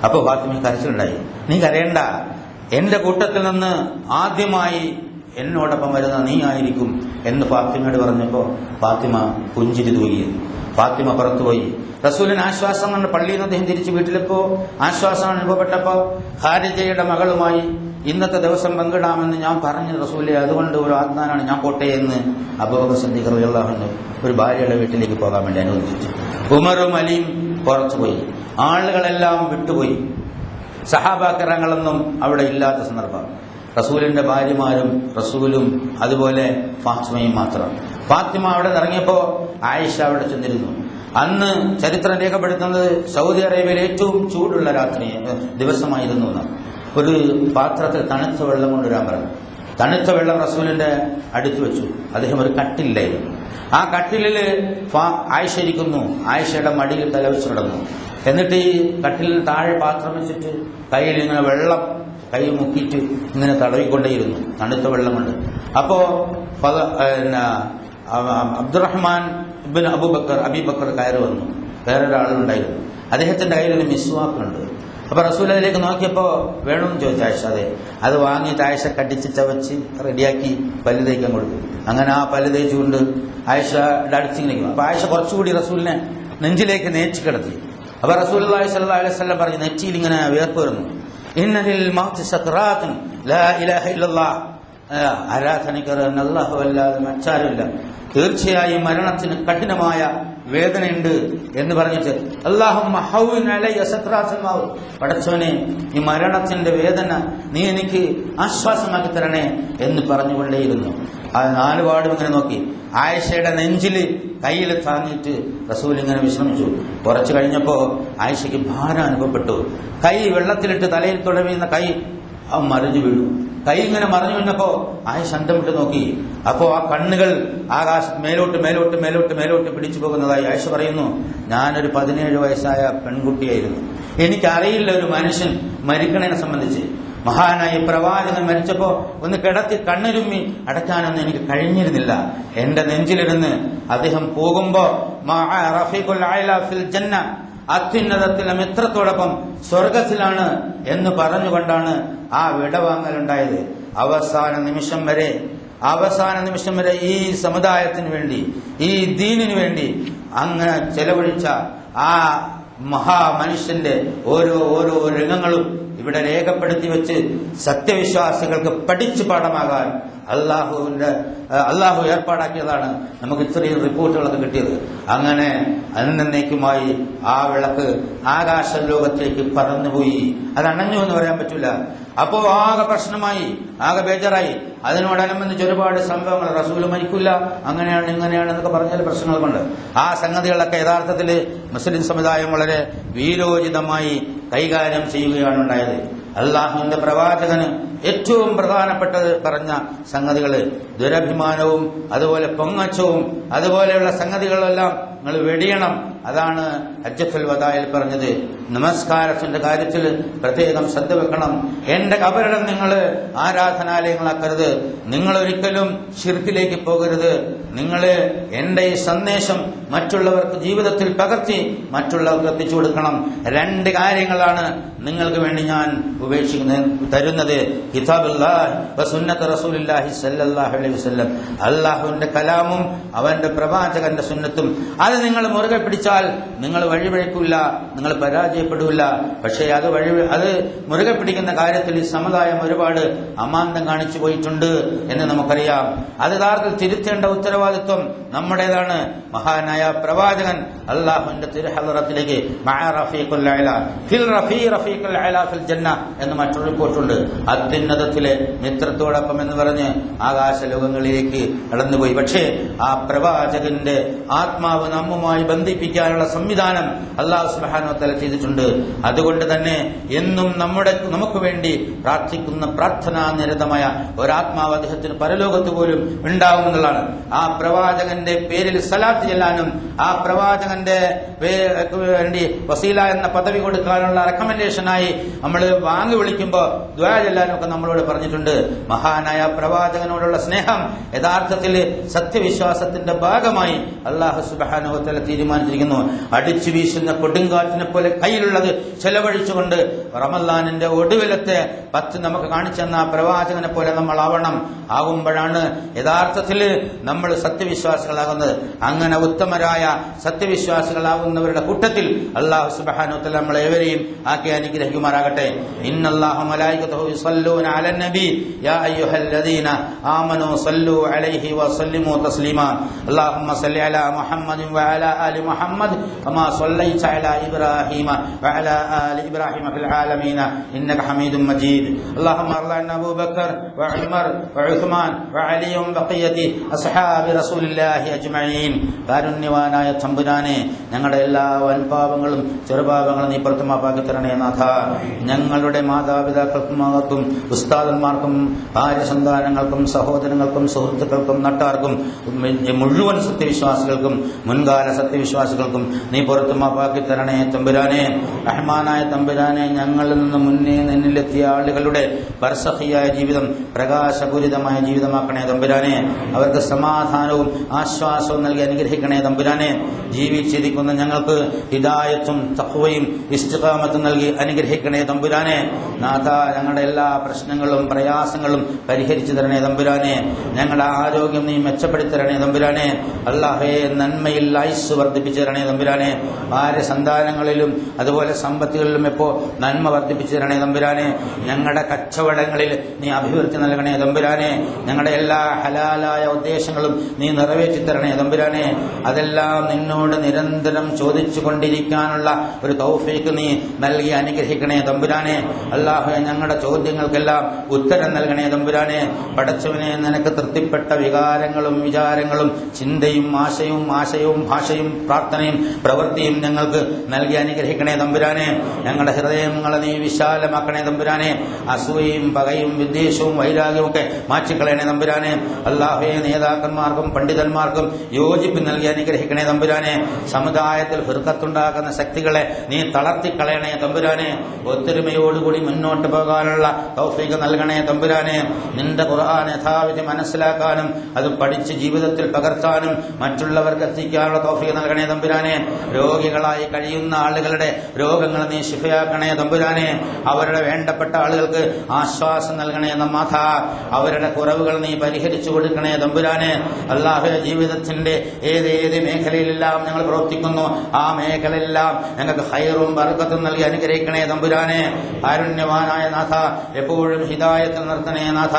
അപ്പോൾ ഫാത്തിമ കരച്ചിലുണ്ടായി. നീ കരയണ്ട, എന്റെ കൂട്ടത്തിൽ നിന്ന് ആദ്യമായി എന്നോടൊപ്പം വരുന്ന നീ ആയിരിക്കും എന്ന് ഫാത്തിമയോട് പറഞ്ഞപ്പോൾ ഫാത്തിമ പുഞ്ചിരി തൂകി. ഫാത്തിമ പുറത്തുപോയി. റസൂലിന് ആശ്വാസം കൊണ്ട് പള്ളിയിൽ നിന്ന് അദ്ദേഹം തിരിച്ച് വീട്ടിലെപ്പോ ആശ്വാസം അനുഭവപ്പെട്ടപ്പോ ഖാരിജയുടെ മകളുമായി ഇന്നത്തെ ദിവസം പങ്കിടാമെന്ന് ഞാൻ പറഞ്ഞു റസൂലെ, അതുകൊണ്ട് ഒരു ആത്മാനാണ്, ഞാൻ പോട്ടെ എന്ന് അബൂബക്കർ സിദ്ദീഖ് റളിയല്ലാഹു അൻഹു ഒരു ഭാര്യയുടെ വീട്ടിലേക്ക് പോകാൻ വേണ്ടി അനുവദിച്ചു. ഉമറും അലിയും പുറത്തുപോയി. ആളുകളെല്ലാം വിട്ടുപോയി. സഹാബാക്കരങ്ങളൊന്നും അവിടെ ഇല്ലാത്ത സന്ദർഭം. റസൂലിന്റെ ഭാര്യമാരും റസൂലും അതുപോലെ ഫാത്തിമയും മാത്രം. ഫാത്തിമ അവിടെ ഇറങ്ങിയപ്പോ ആയിഷ അവിടെ ചെന്നിരുന്നു. അന്ന് ചരിത്രം രേഖപ്പെടുത്തുന്നത് സൗദി അറേബ്യയിൽ ഏറ്റവും ചൂടുള്ള ദിവസമായിരുന്നു എന്ന്. ഒരു പാത്രത്തിൽ തണുത്ത വെള്ളം കൊണ്ടുവരാൻ പറഞ്ഞു. തണുത്ത വെള്ളം റസൂലിന്റെ അടുത്ത് വെച്ചു. അദ്ദേഹം ഒരു കട്ടിലായിരുന്നു. ആ കട്ടിലിൽ ആയിഷ ഇരിക്കുന്നു. ആയിഷയുടെ മടിയിൽ തലവെച്ച് കിടന്നു. എന്നിട്ട് ഈ കട്ടിലിൽ താഴെ പാത്രം വെച്ചിട്ട് കയ്യിൽ ഇങ്ങനെ വെള്ളം കൈ മുക്കിയിട്ട് ഇങ്ങനെ തടവിക്കൊണ്ടേയിരുന്നു, തണുത്ത വെള്ളം കൊണ്ട്. അപ്പോ അബ്ദുറഹ്മാൻ ഇബ്ൻ അബീബക്കർ കയറി വന്നു. വേറൊരാളുണ്ടായിരുന്നു. അദ്ദേഹത്തിന്റെ കയ്യിൽ ഒരു മിസ്വാക്കുണ്ട്. അപ്പൊ റസൂൽ അതിലേക്ക് നോക്കിയപ്പോ വേണമെന്ന് ചോദിച്ചു ആയിഷ. അത് വാങ്ങിയിട്ട് ആയിഷ കടിച്ച് ചവച്ച് റെഡിയാക്കി പല്ല് തേക്കാൻ കൊടുത്തു. അങ്ങനെ ആ പല്ല് തേച്ചുകൊണ്ട് ആയിഷയുടെ അടുത്തിരിക്കും. അപ്പൊ ആയിഷ കുറച്ചുകൂടി റസൂലിനെ നെഞ്ചിലേക്ക് നേച്ചു കിടത്തി. അപ്പൊ റസൂലുള്ളാഹി സ്വല്ലല്ലാഹു അലൈഹി വസല്ലം പറഞ്ഞു, നെറ്റിയിൽ ഇങ്ങനെ വിയർപ്പ് വരുന്നു. ഇന്നലിൽ മൗതി സക്റാത്തുൻ ലാ ഇലാഹ ഇല്ലല്ലാഹ്, ആരാധനയ്ക്ക് അല്ലാഹു അല്ലാതെ മറ്റാരുമില്ല, തീർച്ചയായും മരണത്തിന് കഠിനമായ വേദനയുണ്ട് എന്ന് പറഞ്ഞിട്ട് അല്ലാഹുമ്മ ഹൗവിൻ അലയ്യ സക്റാത്തുൽ മൗത്ത്, പടച്ചവനെ ഈ മരണത്തിന്റെ വേദന നീ എനിക്ക് ആശ്വാസമാക്കി തരണേ എന്ന് പറഞ്ഞുകൊണ്ടേയിരുന്നു. ആ 4 പാടും ഇങ്ങനെ നോക്കി. ആയിഷയുടെ നെഞ്ചില് കയ്യിൽ താങ്ങിയിട്ട് റസൂൽ ഇങ്ങനെ വിശ്രമിച്ചു. കുറച്ചു കഴിഞ്ഞപ്പോ ആയിഷയ്ക്ക് ഭാരം അനുഭവപ്പെട്ടു. കൈ വെള്ളത്തിലിട്ട് തലയിൽ തുടങ്ങിയുന്ന കൈ മറിഞ്ഞു വീണു. കൈ ഇങ്ങനെ മറിഞ്ഞു വീണപ്പോ ആയിഷ അന്തം വിട്ട് നോക്കി. അപ്പോ ആ കണ്ണുകൾ ആകാശം മേലോട്ട് മേലോട്ട് മേലോട്ട് മേലോട്ട് പിടിച്ചു പോകുന്നതായി ആയിഷ പറയുന്നു. ഞാനൊരു 17 വയസ്സായ പെൺകുട്ടിയായിരുന്നു. എനിക്കറിയില്ല ഒരു മനുഷ്യൻ മരിക്കണതിനെ സംബന്ധിച്ച്. മഹാനായ പ്രവാചകൻ മരിച്ചപ്പോ ഒന്ന് കിടത്തി കണ്ണിരുമ്മി അടയ്ക്കാനൊന്നും എനിക്ക് കഴിഞ്ഞിരുന്നില്ല. എന്റെ നെഞ്ചിലിരുന്ന് അദ്ദേഹം പോകുമ്പോ അത്യുന്നതത്തിലെ മിത്രത്തോടൊപ്പം സ്വർഗത്തിലാണ് എന്ന് പറഞ്ഞുകൊണ്ടാണ് ആ വിടവാങ്ങലുണ്ടായത്. അവസാന നിമിഷം വരെ ഈ സമുദായത്തിന് വേണ്ടി, ഈ ദീനിനു വേണ്ടി അങ്ങനെ ചെലവഴിച്ച ആ മഹാമനുഷ്യന്റെ ഓരോ രംഗങ്ങളും ഇവിടെ രേഖപ്പെടുത്തി വെച്ച് സത്യവിശ്വാസികൾക്ക് പഠിച്ചു പാഠമാകാൻ അള്ളാഹു ഏർപ്പാടാക്കിയതാണ് നമുക്ക് ഇത്രയും റിപ്പോർട്ടുകളൊക്കെ കിട്ടിയത്. അങ്ങനെ അന്നേക്കുമായി ആ വിളക്ക് ആകാശ ലോകത്തേക്ക് പറന്നുപോയി. അത് അണഞ്ഞു എന്ന് പറയാൻ പറ്റില്ല. അപ്പോ ആകെ പ്രശ്നമായി, ആകെ ബേജാറായി. അതിനോടനുബന്ധിച്ച് ഒരുപാട് സംഭവങ്ങൾ, റസൂല് മരിക്കില്ല, അങ്ങനെയാണ് ഇങ്ങനെയാണ് എന്നൊക്കെ പറഞ്ഞാൽ പ്രശ്നങ്ങൾ കൊണ്ട് ആ സംഗതികളൊക്കെ യഥാർത്ഥത്തിൽ മുസ്ലിം സമുദായം വളരെ വീരോചിതമായി കൈകാര്യം ചെയ്യുകയാണ് ഉണ്ടായത്. അള്ളാഹുവിന്റെ പ്രവാചകന് ഏറ്റവും പ്രധാനപ്പെട്ടത് പറഞ്ഞ സംഗതികള് ദുരഭിമാനവും അതുപോലെ പൊങ്ങച്ചവും അതുപോലെയുള്ള സംഗതികളെല്ലാം നിങ്ങൾ വെടിയണം. അതാണ് ഹജ്ജത്തുൽ വദായിൽ പറഞ്ഞത്. നമസ്കാരത്തിന്റെ കാര്യത്തിൽ പ്രത്യേകം ശ്രദ്ധ വെക്കണം. എന്റെ കബറിടം നിങ്ങൾ ആരാധനാലയങ്ങളാക്കരുത്. നിങ്ങൾ ഒരിക്കലും ശിർക്കിലേക്ക് പോകരുത്. നിങ്ങൾ എന്റെ ഈ സന്ദേശം മറ്റുള്ളവർക്ക് ജീവിതത്തിൽ പകർത്തി മറ്റുള്ളവർക്ക് എത്തിച്ചു കൊടുക്കണം. 2 കാര്യങ്ങളാണ് നിങ്ങൾക്ക് വേണ്ടി ഞാൻ തരുന്നത് കിതാബുല്ലാഹി വസുന്നത്ത് റസൂലുള്ളാഹി സ്വല്ലല്ലാഹു അലൈഹി വസല്ലം, അല്ലാഹുവിന്റെ കലാമും അവന്റെ പ്രവാചകന്റെ സുന്നത്തും. അത് നിങ്ങൾ മുറുകെ പിടിച്ചാൽ നിങ്ങൾ വഴിപിഴക്കില്ല, നിങ്ങൾ പരാജയപ്പെടില്ല. പക്ഷേ അത് മുറുകെ പിടിക്കുന്ന കാര്യത്തിൽ ഈ സമുദായം ഒരുപാട് അമാന്തം കാണിച്ചു പോയിട്ടുണ്ട് എന്ന് നമുക്കറിയാം. അത് യഥാർത്ഥത്തിൽ തിരുത്തേണ്ട ഉത്തരവാദിത്വം നമ്മുടേതാണ്. മഹാനായ പ്രവാചകൻ അല്ലാഹുവിന്റെ തിരുഹളറത്തിലേക്ക് എന്ന് മറ്റൊരു റിപ്പോർട്ടുണ്ട്. അത്യുന്നതത്തിലെ മിത്രത്തോടൊപ്പം എന്ന് പറഞ്ഞ് ആകാശലോകങ്ങളിലേക്ക് കടന്നുപോയി. പക്ഷേ ആ പ്രവാചകന്റെ ആത്മാവ് നമ്മുമായി ബന്ധിപ്പിക്കാനുള്ള സംവിധാനം അല്ലാഹു സുബ്ഹാനഹു വ തആല ചെയ്തിട്ടുണ്ട്. അതുകൊണ്ട് തന്നെ എന്നും നമുക്ക് വേണ്ടി പ്രാർത്ഥിക്കുന്ന പ്രാർത്ഥനാ നിരതമായ ഒരാത്മാവ് അദ്ദേഹത്തിന് പരലോകത്ത് പോലും ഉണ്ടാവുമെന്നുള്ളതാണ്. ആ പ്രവാചകന്റെ പേരിൽ സലാത്ത് ചെല്ലാനും ആ പ്രവാചകന്റെ വേണ്ടി വസീല എന്ന പദവി കൊടുക്കാനുള്ള റെക്കമെൻഡേഷനായി നമ്മൾ വാങ്ങി വിളിക്കുമ്പോൾ ദുആ ചെല്ലാനും ഒക്കെ നമ്മളോട് പറഞ്ഞിട്ടുണ്ട്. മഹാനായ പ്രവാചകനോടുള്ള സ്നേഹം യഥാർത്ഥത്തിൽ സത്യവിശ്വാസത്തിന്റെ ഭാഗമായി അല്ലാഹു സുബ്ഹാനഹു വ തആല തീരുമാനിച്ചിരിക്കുന്നു. അടിച്ചു വീശുന്ന കൊടുങ്കാറ്റിനെ പോലെ കയ്യിലുള്ളത് ചെലവഴിച്ചുകൊണ്ട് റമളാനിന്റെ ഒടുവിലത്തെ 10 നമുക്ക് കാണിച്ചെന്ന പ്രവാചകനെ പോലെ നമ്മൾ ആവുമ്പോഴാണ് യഥാർത്ഥത്തിൽ നമ്മൾ സത്യവിശ്വാസികളാകുന്നത്. അങ്ങനെ ഉത്തമരായ സത്യവിശ്വാസികളാകുന്നവരുടെ കൂട്ടത്തിൽ അല്ലാഹു സുബ്ഹാനഹു വ തആല നമ്മളെ ഏവരെയും ആക്കി അനുഗ്രഹിക്കുമാറാകട്ടെ. ഇന്നല്ലാഹു മലായികതഹു യുസല്ലൂന അലൻ നബി യാ അയ്യുഹല്ലദീന ആമനൂ സല്ലു അലൈഹി വസല്ലിമു തസ്ലീമാ. അല്ലാഹുമ്മ സല്ലി അലാ മുഹമ്മദിൻ വഅലാ ആലി മുഹമ്മദ് കമാ സല്ലൈത അലാ ഇബ്രാഹീമ വഅലാ ആലി ഇബ്രാഹീമ ഫിൽ ആലമീന ഇന്നക ഹമീദും മജീദ്. അല്ലാഹുമ്മ അർളന അബൂബക്കർ വഉമർ വഉസ്മാൻ വഅലിയും ബഖിയതി അസ്ഹാബി റസൂലില്ലാഹി അജ്മഈൻ. കാരുണ്യവാനായ തമ്പുരാനെ, ഞങ്ങളുടെ എല്ലാ വൻപാപങ്ങളും ചെറുപാപങ്ങളും നീ പുറത്തു മാപ്പാക്കി തരണേ നാഥ. ഞങ്ങളുടെ മാതാപിതാക്കൾക്കും ഉസ്താദന്മാർക്കും ഭാര്യ സന്താനങ്ങൾക്കും സഹോദരങ്ങൾക്കും സുഹൃത്തുക്കൾക്കും നട്ടാർക്കും മുഴുവൻ സത്യവിശ്വാസികൾക്കും മുൻകാല സത്യവിശ്വാസികൾക്കും നീ പുറത്തു മാപ്പാക്കി തരണേ തമ്പുരാനെ. റഹ്മാനായ തമ്പുരാനെ, ഞങ്ങളിൽ നിന്ന് മുന്നേ നിന്നിലെത്തിയ ആളുകളുടെ ബർസഖിയായ ജീവിതം പ്രകാശപൂരിതമായ ജീവിതമാക്കണേ തമ്പുരാനെ. അവർക്ക് സമാധാനവും ആശ്വാസവും നൽകി അനുഗ്രഹിക്കണേ തമ്പുരാനെ. ജീവിച്ചിരിക്കുന്ന ഞങ്ങൾക്ക് ഹിദായത്തും തഖ്വയും ഇസ്തിഖാമത്തും നൽകി അനുഗ്രഹിക്കണേ തമ്പുരാനെ. നാഥ, ഞങ്ങളുടെ എല്ലാ പ്രശ്നങ്ങളും പ്രയാസങ്ങളും പരിഹരിച്ചു തരണേ തമ്പുരാനെ. ഞങ്ങളുടെ ആരോഗ്യം നീ മെച്ചപ്പെടുത്തി തരണേ തമ്പുരാനെ. അല്ലാഹേ, നന്മയിൽ ആയുസ്സ് വർദ്ധിപ്പിച്ചു തരണേ തമ്പുരാനെ. ഭാര്യ സന്താനങ്ങളിലും അതുപോലെ സമ്പത്തുകളിലും എപ്പോ നന്മ വർദ്ധിപ്പിച്ചു തരണേ തമ്പുരാനെ. ഞങ്ങളുടെ കച്ചവടങ്ങളിൽ നീ അഭിവൃദ്ധി നൽകണേ തമ്പുരാനെ. ഞങ്ങളുടെ എല്ലാ ഹലാലായ ഉദ്ദേശങ്ങളും നീ നിറവേറ്റി തരണേ തമ്പുരാനെ. അതെല്ലാം നിന്നോട് നിരന്തരം ചോദിച്ചു കൊണ്ടിരിക്കാനുള്ള ഒരു തൗഫീഖ് നീ നൽകി അനുഗ്രഹിക്കണേ തമ്പുരാനെ. അല്ലാഹുവേ, ഞങ്ങളുടെ ചോദ്യങ്ങൾക്കെല്ലാം ഉത്തരം നൽകണേ തമ്പുരാനെ. പടച്ചവനെ, നിനക്ക് തൃപ്തിപ്പെട്ട വികാരങ്ങളും വിചാരങ്ങളും ചിന്തയും ആശയവും ഭാഷയും പ്രാർത്ഥനയും പ്രവൃത്തിയും ഞങ്ങൾക്ക് നൽകി അനുഗ്രഹിക്കണേ തമ്പുരാനെ. ഞങ്ങളുടെ ഹൃദയങ്ങളെ നീ വിശാലമാക്കണേ തമ്പുരാനെ. അസൂയയും പകയും വിദ്വേഷവും വൈരാഗ്യവും ഒക്കെ മാറ്റിക്കളയണേ തമ്പുരാനെ. അല്ലാഹുവേ, നേതാക്കന്മാർക്കും പണ്ഡിതന്മാർക്കും യോജിപ്പ് നൽകി അനുഗ്രഹിക്കണേ തമ്പുരാനെ. സമുദായത്തിൽ ഫിർഖത്തുണ്ടാക്കുന്ന ശക്തികളെ നീ തളർത്തിക്കളയണേ തമ്പുരാനെ. ഒത്തൊരുമയോടുകൂടി മുന്നോട്ട് പോകാനുള്ള തൗഫീഖ് നൽകണേ തമ്പുരാനെ. നിന്റെ ഖുർആൻ യഥാവിധി മനസ്സിലാക്കാനും അത് പഠിച്ച് ജീവിതത്തിൽ പകർത്താനും മറ്റുള്ളവർക്ക് എത്തിക്കാനുള്ള തൗഫീഖ് നൽകണേ തമ്പുരാനെ. രോഗികളായി കഴിയുന്ന ആളുകളുടെ രോഗങ്ങൾ നീ ശിഫയാക്കണേ തമ്പുരാനെ. അവരുടെ വേണ്ടപ്പെട്ട ആളുകൾക്ക് ആശ്വാസം നൽകണേ നാഥ. അവരുടെ കുറവുകൾ നീ പരിഹരിച്ചു കൊടുക്കണേ തമ്പുരാനെ. അല്ലാഹുവേ, ജീവിതത്തിന്റെ ഏതേത് മേഖലയിലെല്ലാം ഞങ്ങൾ പ്രവർത്തിക്കുന്നു ആ മേഖലയിലെല്ലാം ഞങ്ങൾക്ക് ഖൈറും ബർക്കത്തും നൽകി അനുഗ്രഹിക്കണേ തമ്പുരാനെ. കാരുണ്യവാനായ നാഥ, എപ്പോഴും ഹിദായത്തിൽ നിർത്തണേ നാഥ.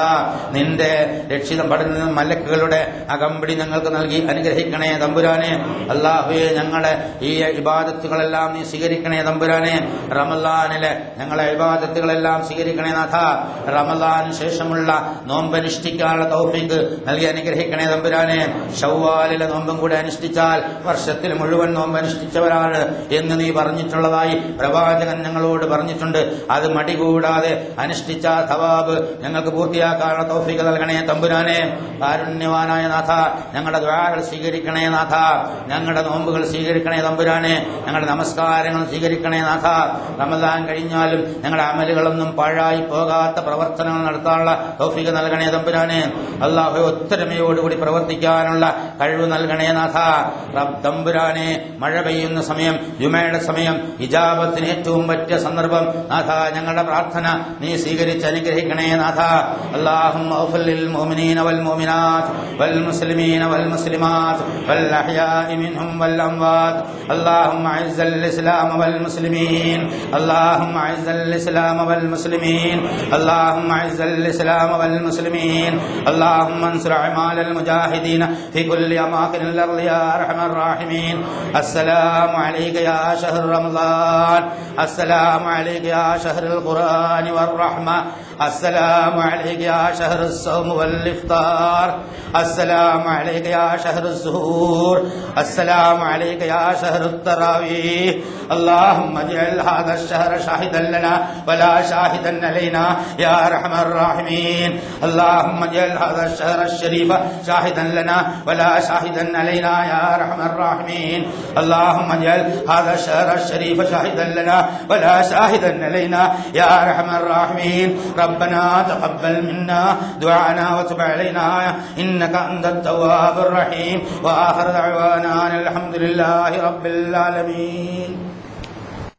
നിന്റെ രക്ഷിതം പഠന മലക്കുകളുടെ അകമ്പടി ഞങ്ങൾക്ക് നൽകി അനുഗ്രഹിക്കണേ തമ്പുരാനെ. അല്ലാഹുവേ, ഞങ്ങളുടെ ഈ ഇബാദത്തുകളെല്ലാം നീ സ്വീകരിക്കണേ തമ്പുരാനെ. റമളാനിലെ ഞങ്ങളെ ഇബാദത്തുകളെല്ലാം സ്വീകരിക്കണേ നാഥ. റമളാന് ശേഷമുള്ള നോമ്പനുഷ്ഠിക്കാനുള്ള തൗഫീഖ് നൽകി അനുഗ്രഹിക്കണേ തമ്പുരാനെ. ശവ്വാലിലെ നോമ്പും കൂടെ അനുഷ്ഠിച്ചാൽ വർഷത്തിൽ മുഴുവൻ നോമ്പ് അനുഷ്ഠിച്ചവരാണ് എന്ന് നീ പറഞ്ഞിട്ടുള്ളതായി പ്രവാചകൻ ഞങ്ങളോട് പറഞ്ഞിട്ടുണ്ട്. അത് മടി കൂടാതെ അനുഷ്ഠിച്ച തവാബ് ഞങ്ങൾക്ക് പൂർത്തിയാക്കാനുള്ള തൗഫീഖ് നൽകണേ തമ്പുരാനെ. കാരുണ്യവാനായ നാഥ, ഞങ്ങളുടെ ദുആകൾ സ്വീകരിക്കണേ നാഥ, ഞങ്ങളുടെ നോമ്പുകൾ സ്വീകരിക്കണേ തമ്പുരാനെ, ഞങ്ങളുടെ നമസ്കാരങ്ങൾ സ്വീകരിക്കണേ നാഥ. റമദാൻ കഴിഞ്ഞാലും ഞങ്ങളുടെ അമലുകളൊന്നും പാഴായി പോകാത്ത പ്രവർത്തനങ്ങൾ നടത്താനുള്ള തൗഫീഖ് നൽകണേ തമ്പുരാനെ. അല്ലാഹു ഒത്തൊരുമയോടുകൂടി പ്രവർത്തിക്കാനുള്ള കഴിവ് നൽകണേ നാഥ. തമ്പുരാനെ, മഴ പെയ്യുന്ന സമയം, ജുമയുടെ സമയം, ഇജാബത്തിന് ഏറ്റവും പറ്റിയ സന്ദർഭം നാഥ, ഞങ്ങളുടെ പ്രാർത്ഥന നീ സ്വീകരിച്ച് അനുഗ്രഹിക്കണേ നാഥ. അല്ലാഹുമ്മ ഗ്ഫിർ ലിൽ മുഅ്മിനീന വൽ മുഅ്മിനാത്ത് വൽ മുസ്ലിമീന വൽ മുസ്ലിമാത്ത് വൽ അഹ്യാഇ മിൻഹും വൽ അംവാത്ത്. അല്ലാഹുമ്മ അഇസ്സൽ ഇസ്ലാമ വൽ മുസ്ലിമീൻ. അല്ലാഹുമ്മ അഇസ്സൽ ഇസ്ലാമ വൽ മുസ്ലിമീൻ. അല്ലാഹുമ്മ അഇസ്സൽ ഇസ്ലാമ വൽ മുസ്ലിമീൻ. അല്ലാഹുമ്മ അൻസുർ അമാലൽ മുജാഹിദീന ഫി കുല്ലി അമാകിനിൽ അർളി യാ അർഹമർ റഹീമീൻ. അസ്സലാമു അലൈക യാ ശഹ്റ റമളാൻ. അസ്സലാമു അലൈക യാ ശഹ്റുൽ ഖുർആനി വർ റഹ്മ. السلام عليك يا شهر الصوم والإفطار. السلام عليك يا شهر السحور. السلام عليك يا شهر التراويح. اللهم اجعل هذا الشهر شاهدا لنا ولا شاهدا علينا يا أرحم الراحمين. اللهم اجعل هذا الشهر الشريف شاهدا لنا ولا شاهدا علينا يا أرحم الراحمين. اللهم اجعل هذا الشهر الشريف شاهدا لنا ولا شاهدا علينا يا أرحم الراحمين. ربنا تقبل منا دعانا وتب علينا إنك أنت التواب الرحيم. وآخر دعوانا الحمد لله رب العالمين.